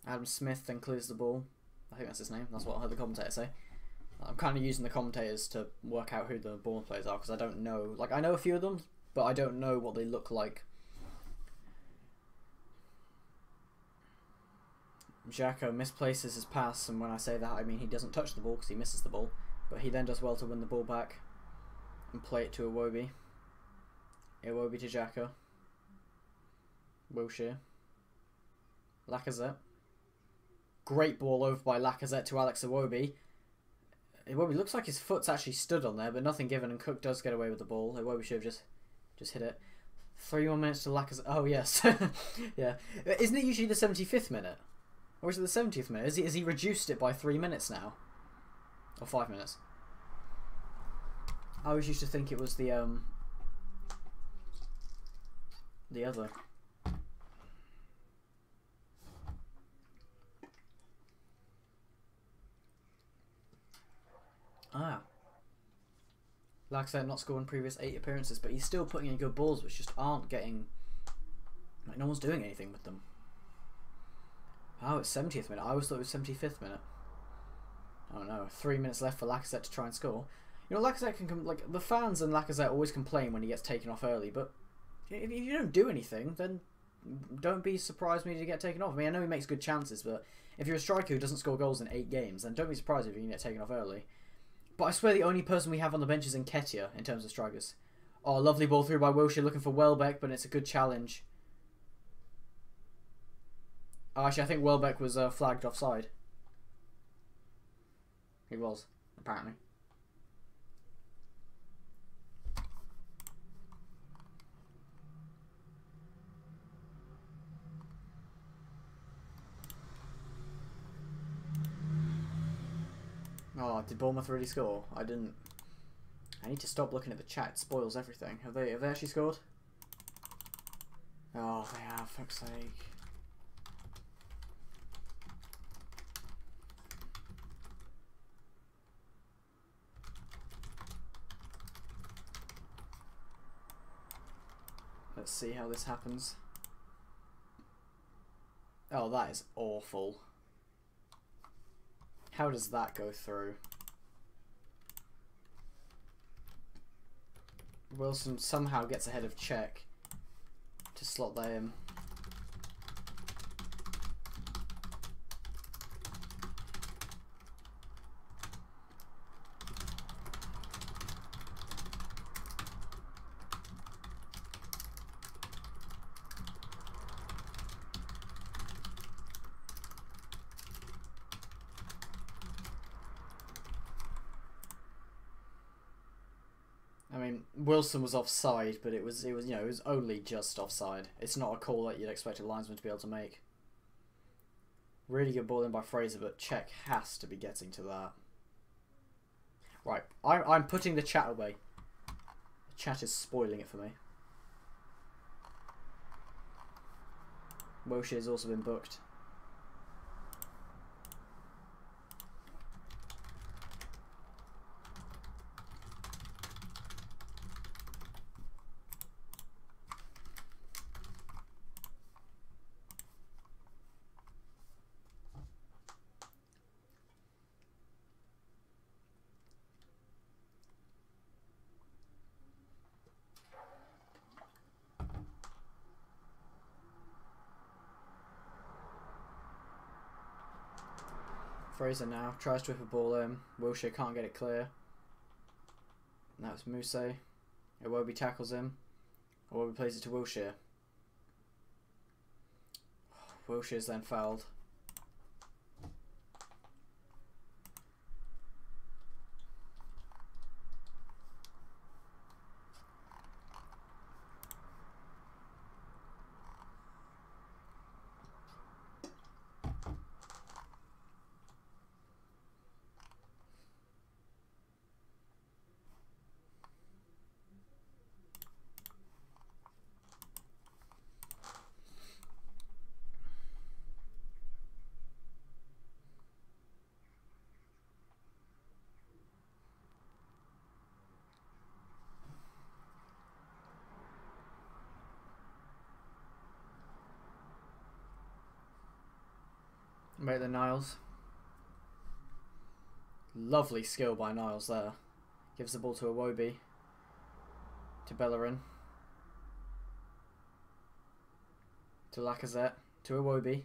[SPEAKER 1] Adam Smith then clears the ball. I think that's his name. That's what I heard the commentator say. I'm kind of using the commentators to work out who the Bournemouth players are because I don't know. Like, I know a few of them, but I don't know what they look like. Xhaka misplaces his pass, and when I say that, I mean he doesn't touch the ball because he misses the ball. But he then does well to win the ball back and play it to Iwobi. Iwobi to Xhaka. Wilshere. Lacazette. Great ball over by Lacazette to Alex Iwobi. Iwobi looks like his foot's actually stood on there, but nothing given, and Cook does get away with the ball. Iwobi should have just hit it. 3 more minutes to Lacazette. Oh, yes. Yeah. Isn't it usually the 75th minute? Or is it the 70th minute? Has he reduced it by 3 minutes now? Or 5 minutes? I always used to think it was the other. Ah. Lacazette not scoring previous 8 appearances, but he's still putting in good balls, which just aren't getting... Like, no one's doing anything with them. Oh, it's 70th minute. I always thought it was 75th minute. I don't know. 3 minutes left for Lacazette to try and score. You know, Lacazette can... Like, the fans and Lacazette always complain when he gets taken off early, but if you don't do anything, then don't be surprised when you get taken off. I mean, I know he makes good chances, but if you're a striker who doesn't score goals in 8 games, then don't be surprised if you can get taken off early. But I swear the only person we have on the bench is Nketiah in terms of strikers. Oh, lovely ball through by Wilshere looking for Welbeck, but it's a good challenge. Oh, actually, I think Welbeck was flagged offside. He was, apparently. Oh, did Bournemouth really score? I didn't. I need to stop looking at the chat. It spoils everything. Have they actually scored? Oh, they have. Fuck's sake. Let's see how this happens. Oh, that is awful. How does that go through? Wilson somehow gets ahead of Cech to slot that in. mean, Wilson was offside, but it was you know, it was only just offside. It's not a call that you'd expect a linesman to be able to make. Really good ball in by Fraser, but Czech has to be getting to that. Right, I'm putting the chat away. The chat is spoiling it for me. Wilshire's also been booked. Fraser now tries to whip a ball in. Wilshere can't get it clear. Now it's Muse. Iwobi tackles him. Iwobi plays it to Wilshere. Wilshire's then fouled. Maitland Niles. Lovely skill by Niles there. Gives the ball to Iwobi. To Bellerin. To Lacazette. To Iwobi.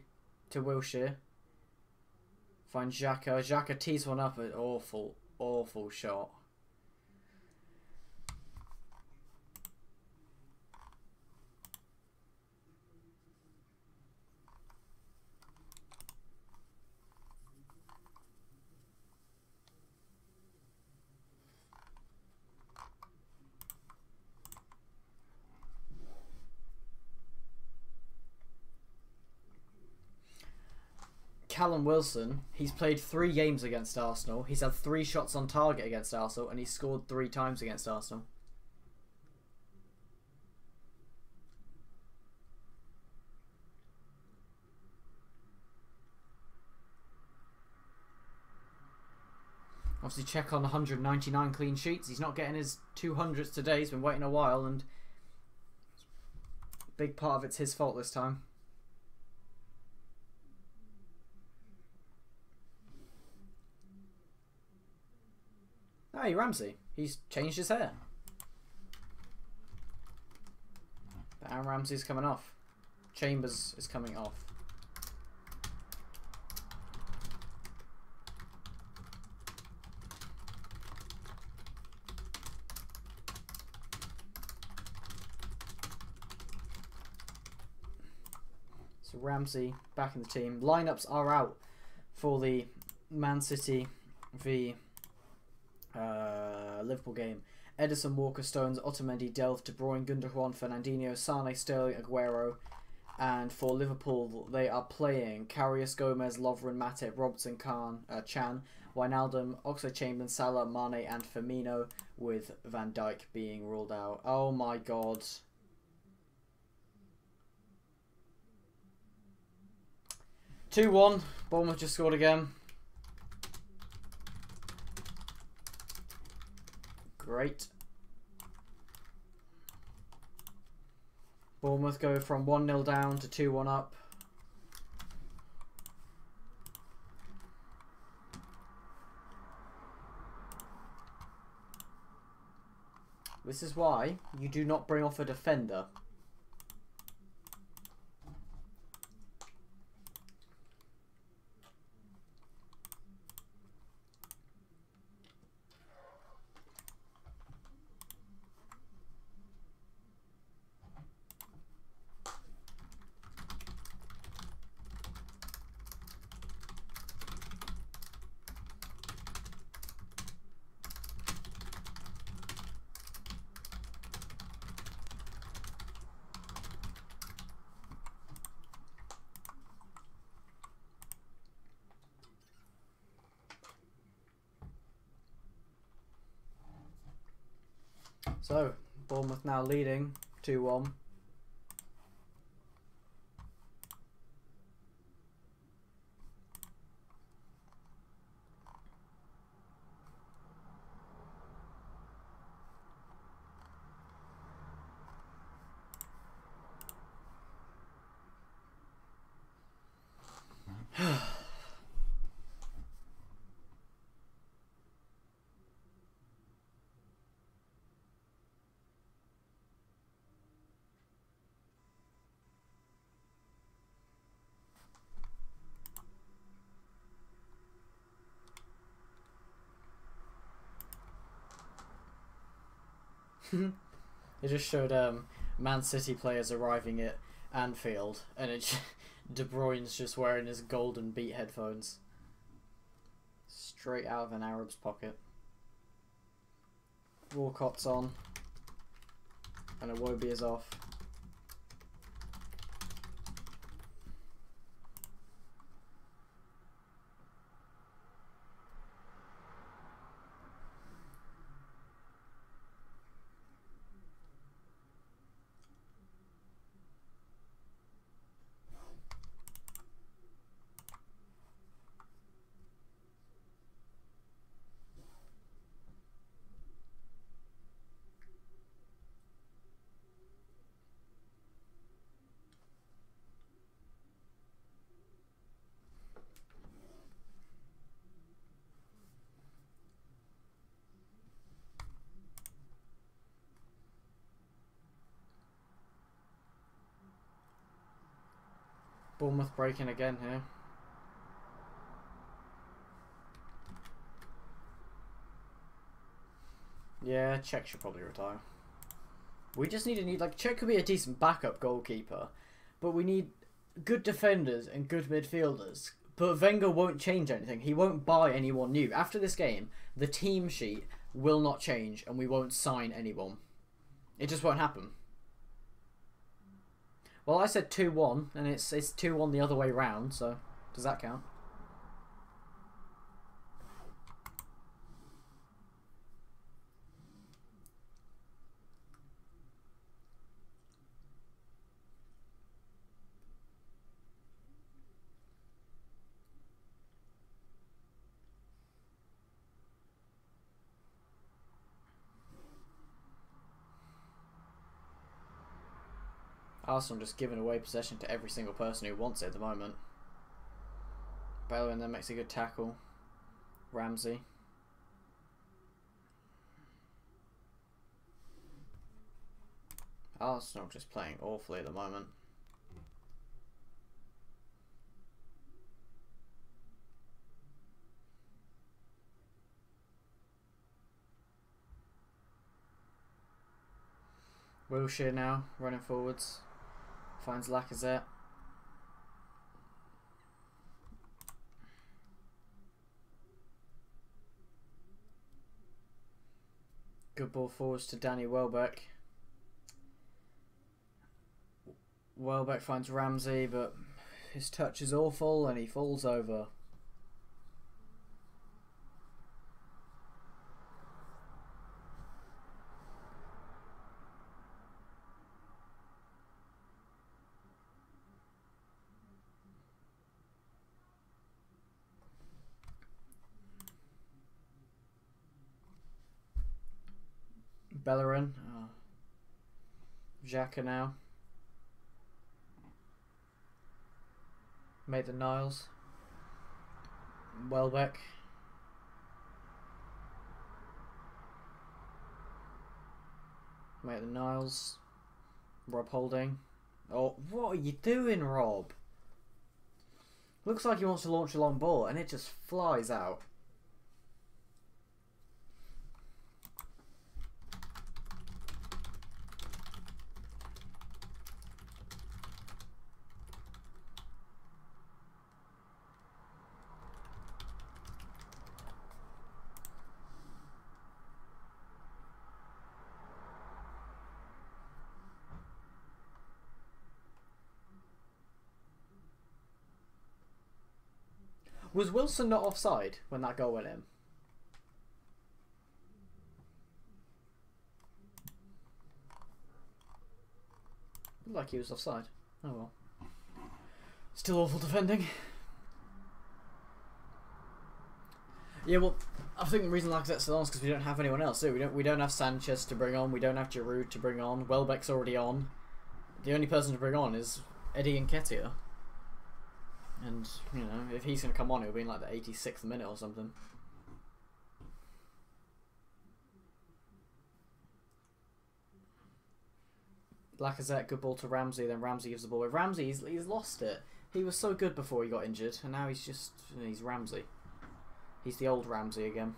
[SPEAKER 1] To Wilshere. Finds Xhaka. Xhaka tees one up. An awful, awful shot. Callum Wilson, he's played 3 games against Arsenal. He's had 3 shots on target against Arsenal, and he's scored 3 times against Arsenal. Obviously, check on 199 clean sheets. He's not getting his 200s today. He's been waiting a while, and a big part of it's his fault this time. Hey, Ramsey. He's changed his hair. But Aaron Ramsey's coming off. Chambers is coming off. So Ramsey back in the team. Lineups are out for the Man City v Liverpool game. Edison, Walker, Stones, Otamendi, Delph, De Bruyne, Gundogan, Fernandinho, Sane, Sterling, Aguero. And for Liverpool, they are playing Karius, Gomez, Lovren, Matip, Robertson, Chan, Wijnaldum, Oxlade-Chamberlain, Salah, Mane and Firmino, with Van Dijk being ruled out. Oh my god. (2-1). Bournemouth just scored again. Great. Bournemouth go from 1-0 down to 2-1 up. This is why you do not bring off a defender. So, Bournemouth now leading 2-1. It just showed Man City players arriving at Anfield, and it De Bruyne's just wearing his golden Beat headphones, straight out of an Arab's pocket. Walcott's on, and Iwobi is off. Bournemouth breaking again here. Yeah, Czech should probably retire. We just need like Czech could be a decent backup goalkeeper, but we need good defenders and good midfielders. But Wenger won't change anything. He won't buy anyone new. After this game, the team sheet will not change and we won't sign anyone. It just won't happen. Well, I said 2-1, and it's 2-1 the other way round, so does that count? Arsenal just giving away possession to every single person who wants it at the moment. Bellerin then makes a good tackle. Ramsey. Arsenal just playing awfully at the moment. Wilshere now running forwards. Finds Lacazette. Good ball forwards to Danny Welbeck. Welbeck finds Ramsey, but his touch is awful and he falls over. Bellerin. Oh. Xhaka now. Made the Niles. Welbeck. Made the Niles. Rob Holding. Oh, what are you doing, Rob? Looks like he wants to launch a long ball and it just flies out. Was Wilson not offside when that goal went in? Looked like he was offside. Oh well. Still awful defending. Yeah, well, I think the reason Lacazette's still on is because we don't have anyone else, do we? We don't have Sanchez to bring on. We don't have Giroud to bring on. Welbeck's already on. The only person to bring on is Eddie Nketiah. And, you know, if he's going to come on, it'll be in like the 86th minute or something. Lacazette, good ball to Ramsey, then Ramsey gives the ball away. Ramsey, he's lost it. He was so good before he got injured, and now he's Ramsey. He's the old Ramsey again.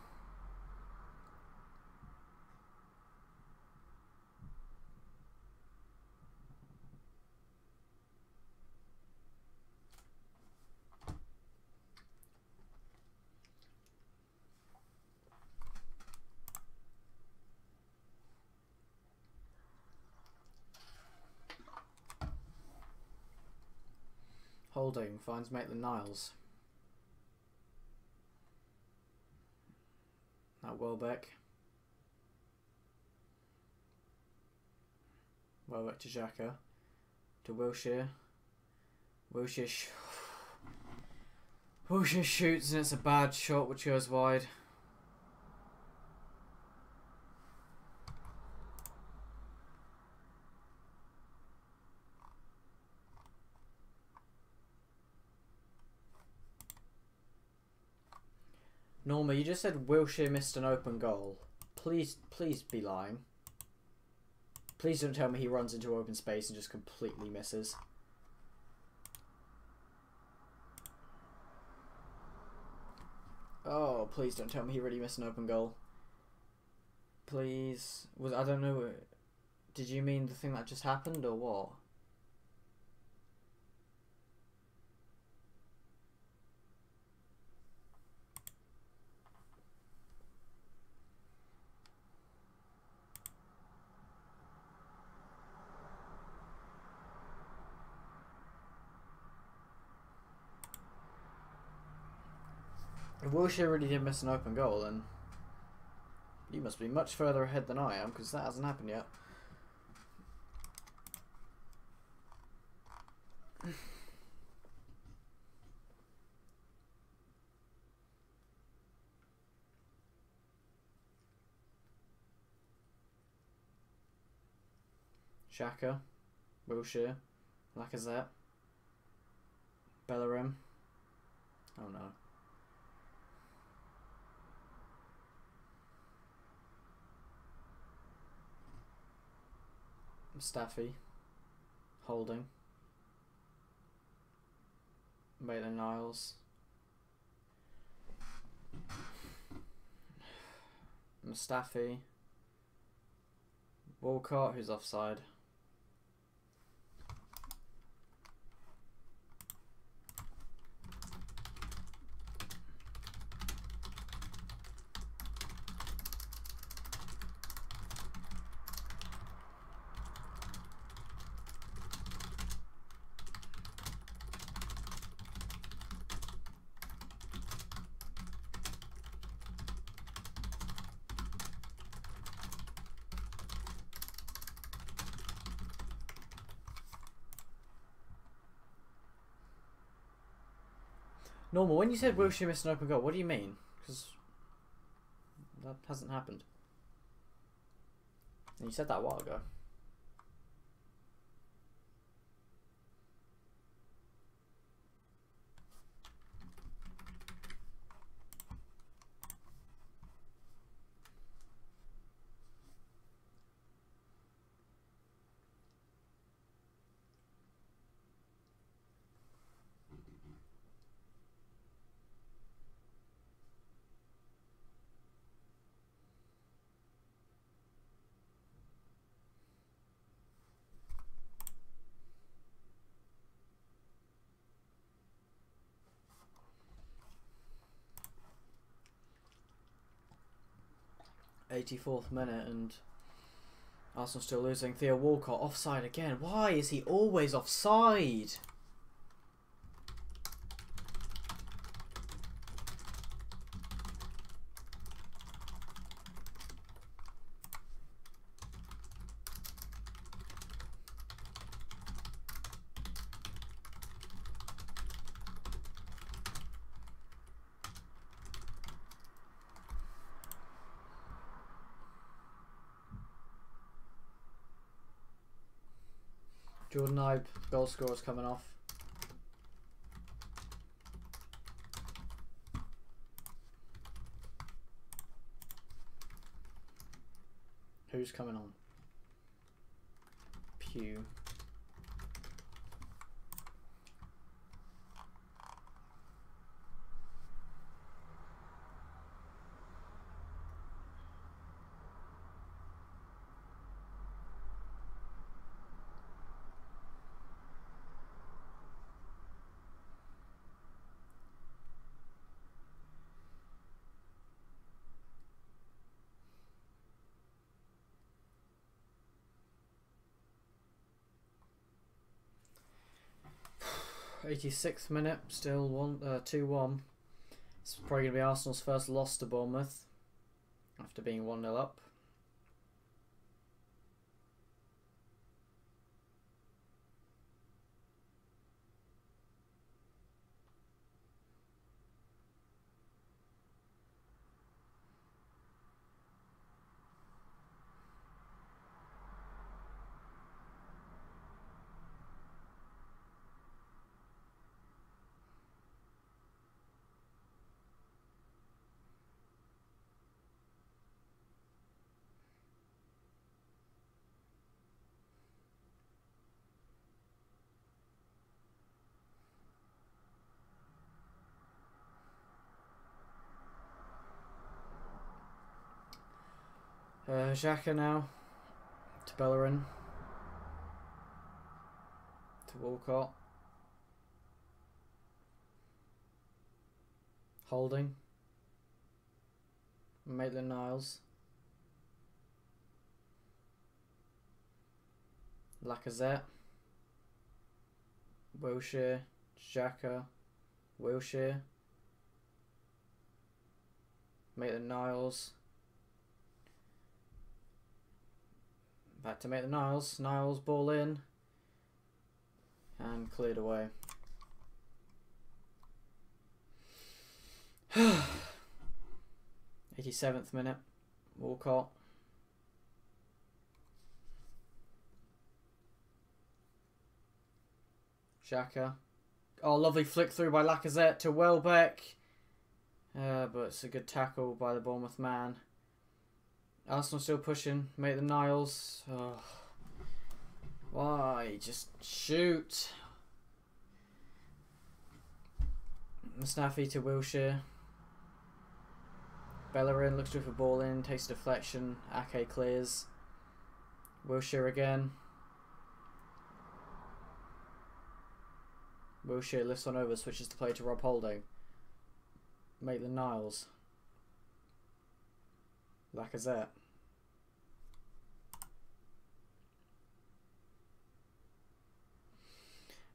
[SPEAKER 1] Holding finds Maitland-Niles. Now Welbeck. Welbeck to Xhaka. To Wilshere. Wilshere shoots and it's a bad shot which goes wide. Norma, you just said Wilshere missed an open goal. Please be lying. Please don't tell me he runs into open space and just completely misses. Oh, please don't tell me he really missed an open goal. Please. I don't know. Did you mean the thing that just happened or what? If Wilshere really did miss an open goal, then you must be much further ahead than I am, because that hasn't happened yet. Xhaka, Wilshere, Lacazette, Bellerin. Oh no. Staffy, Holding, Maitland-Niles, Mustafi, Walcott, who's offside. Normal, when you said Wilshere missed an open goal, what do you mean? Because that hasn't happened. And you said that a while ago. '84th minute and Arsenal still losing. Theo Walcott offside again. Why is he always offside? Jordan Ibe, goal scorer's coming off. Who's coming on? Pew. '86th minute, still 2-1. It's probably going to be Arsenal's first loss to Bournemouth after being 1-0 up. Xhaka now to Bellerin to Walcott. Holding. Maitland-Niles. Lacazette. Wilshere. Xhaka. Wilshere. Maitland-Niles. Back to Maitland-Niles. Niles ball in. And cleared away. 87th minute. Walcott. Xhaka. Oh, lovely flick through by Lacazette to Welbeck. But it's a good tackle by the Bournemouth man. Arsenal still pushing. Maitland-Niles. Oh. Why? Just shoot. Mustafi to Wilshere. Bellerin looks to for ball in. Takes a deflection. Ake clears. Wilshere again. Wilshere lifts on over. Switches the play to Rob Holding. Maitland-Niles. Lacazette.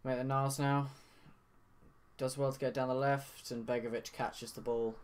[SPEAKER 1] Maitland-Niles now. Does well to get down the left, and Begovic catches the ball.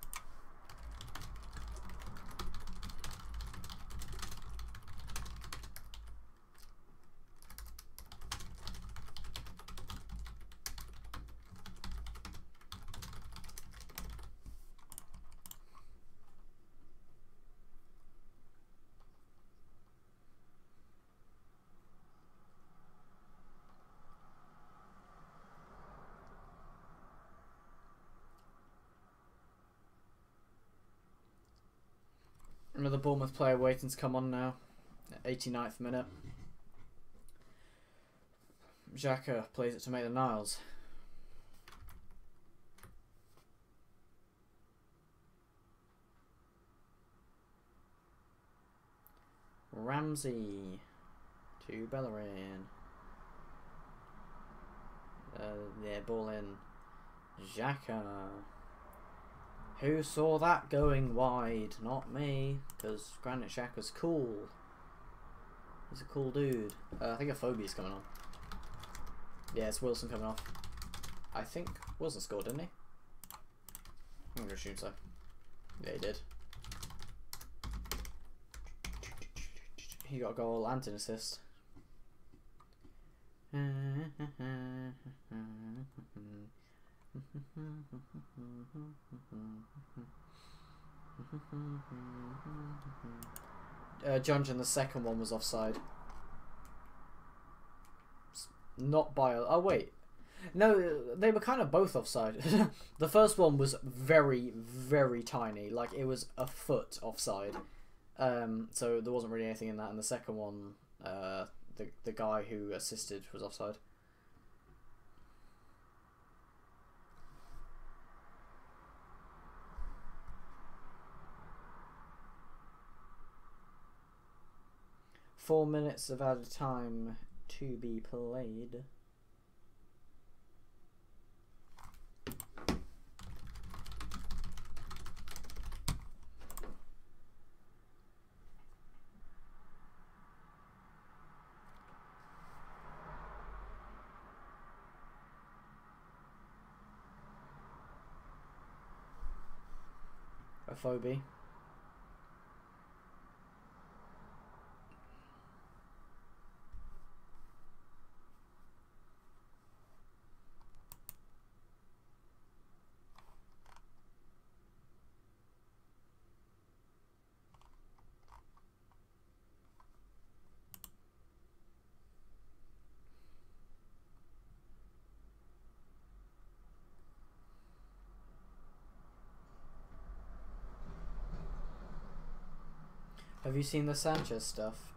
[SPEAKER 1] Another Bournemouth player waiting to come on now. 89th minute. Xhaka plays it to Maitland-Niles. Ramsey to Bellerin. Yeah, ball in. Xhaka. Who saw that going wide? Not me, because Granit Xhaka's cool. He's a cool dude. I think a Phobie's coming on. Yeah, it's Wilson coming off. I think Wilson scored, didn't he? I'm going to assume so. Yeah, he did. He got a goal and an assist. John, the second one was offside. Not by... Oh, wait. No, they were kind of both offside. The first one was very, very tiny. Like, it was a foot offside. So there wasn't really anything in that. And the second one, the guy who assisted was offside. Four minutes of added time to be played. A phobia. Have you seen the Sanchez stuff?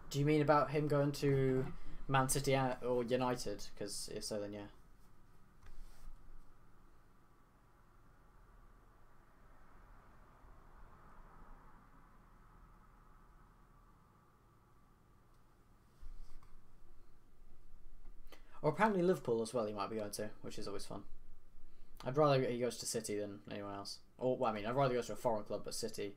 [SPEAKER 1] Do you mean about him going to Man City or United? Because if so, then yeah. Or apparently Liverpool as well he might be going to, which is always fun. I'd rather he goes to City than anyone else. Or, well, I mean, I'd rather he goes to a foreign club, but City...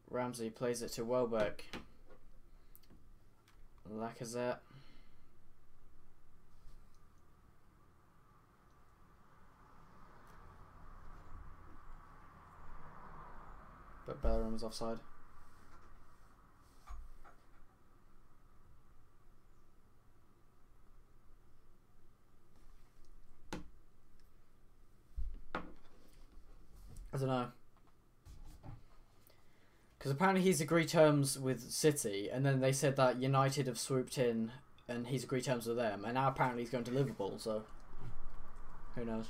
[SPEAKER 1] Ramsey plays it to Welbeck. Lacazette. But Bellingham's offside. I don't know. Because apparently he's agreed terms with City, and then they said that United have swooped in and he's agreed terms with them, and now apparently he's going to Liverpool, so who knows.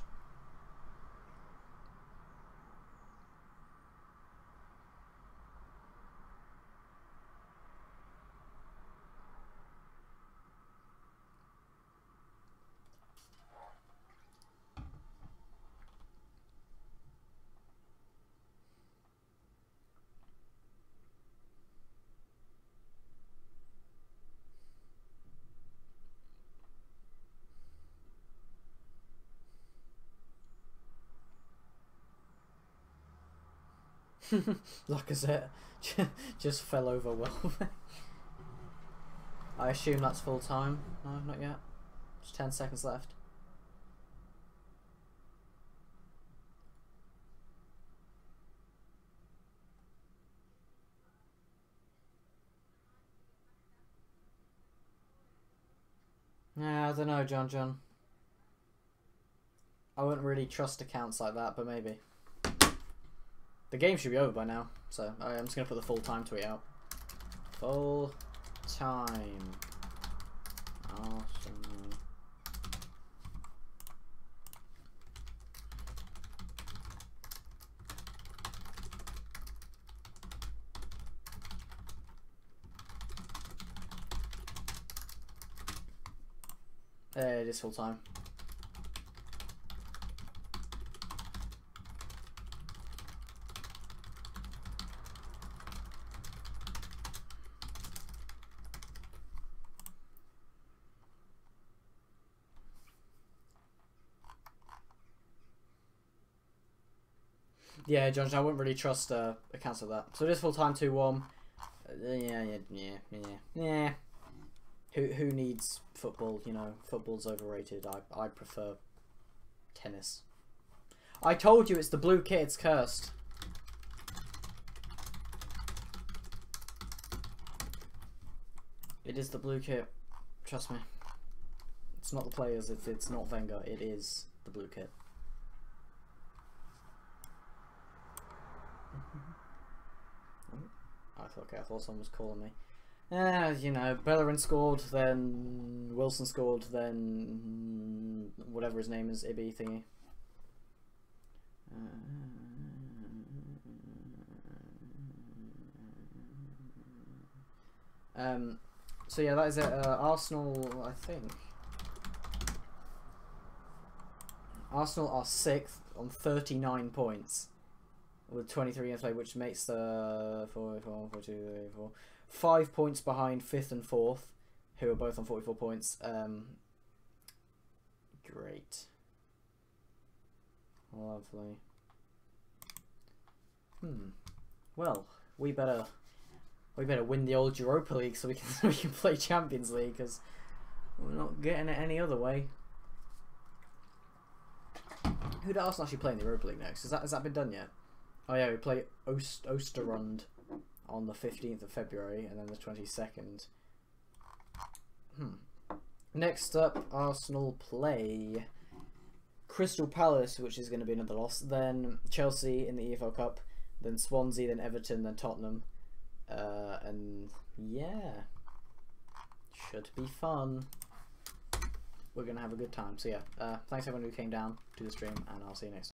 [SPEAKER 1] Lacazette just fell over well. I assume that's full time. No, not yet. Just 10 seconds left. Yeah, I don't know, John. I wouldn't really trust accounts like that, but maybe. The game should be over by now, so I'm just going to put the full time tweet out. Full time. Arsenal. It is full time. Yeah, John, I wouldn't really trust accounts of that. So it is full time 2-1. Yeah. Who needs football? You know, football's overrated. I prefer tennis. I told you it's the blue kit. It's cursed. It is the blue kit. Trust me. It's not the players, if it's not Wenger, it is the blue kit. Okay, I thought someone was calling me. You know, Bellerin scored, then Wilson scored, then whatever his name is, Ibby thingy. So yeah, that is it. Arsenal, I think. Arsenal are 6th on 39 points with 23 games played, which makes the 5 points behind 5th and 4th, who are both on 44 points. Great. Lovely. Well, we better win the old Europa League so we can play Champions League, because we're not getting it any other way. Who did Arsenal actually play in the Europa League next? Has that been done yet? Oh yeah, we play Osterund on the 15th of February, and then the 22nd. Next up, Arsenal play Crystal Palace, which is going to be another loss. Then Chelsea in the EFL Cup. Then Swansea, then Everton, then Tottenham. And yeah, should be fun. We're going to have a good time. So yeah, thanks everyone who came down to the stream, and I'll see you next time.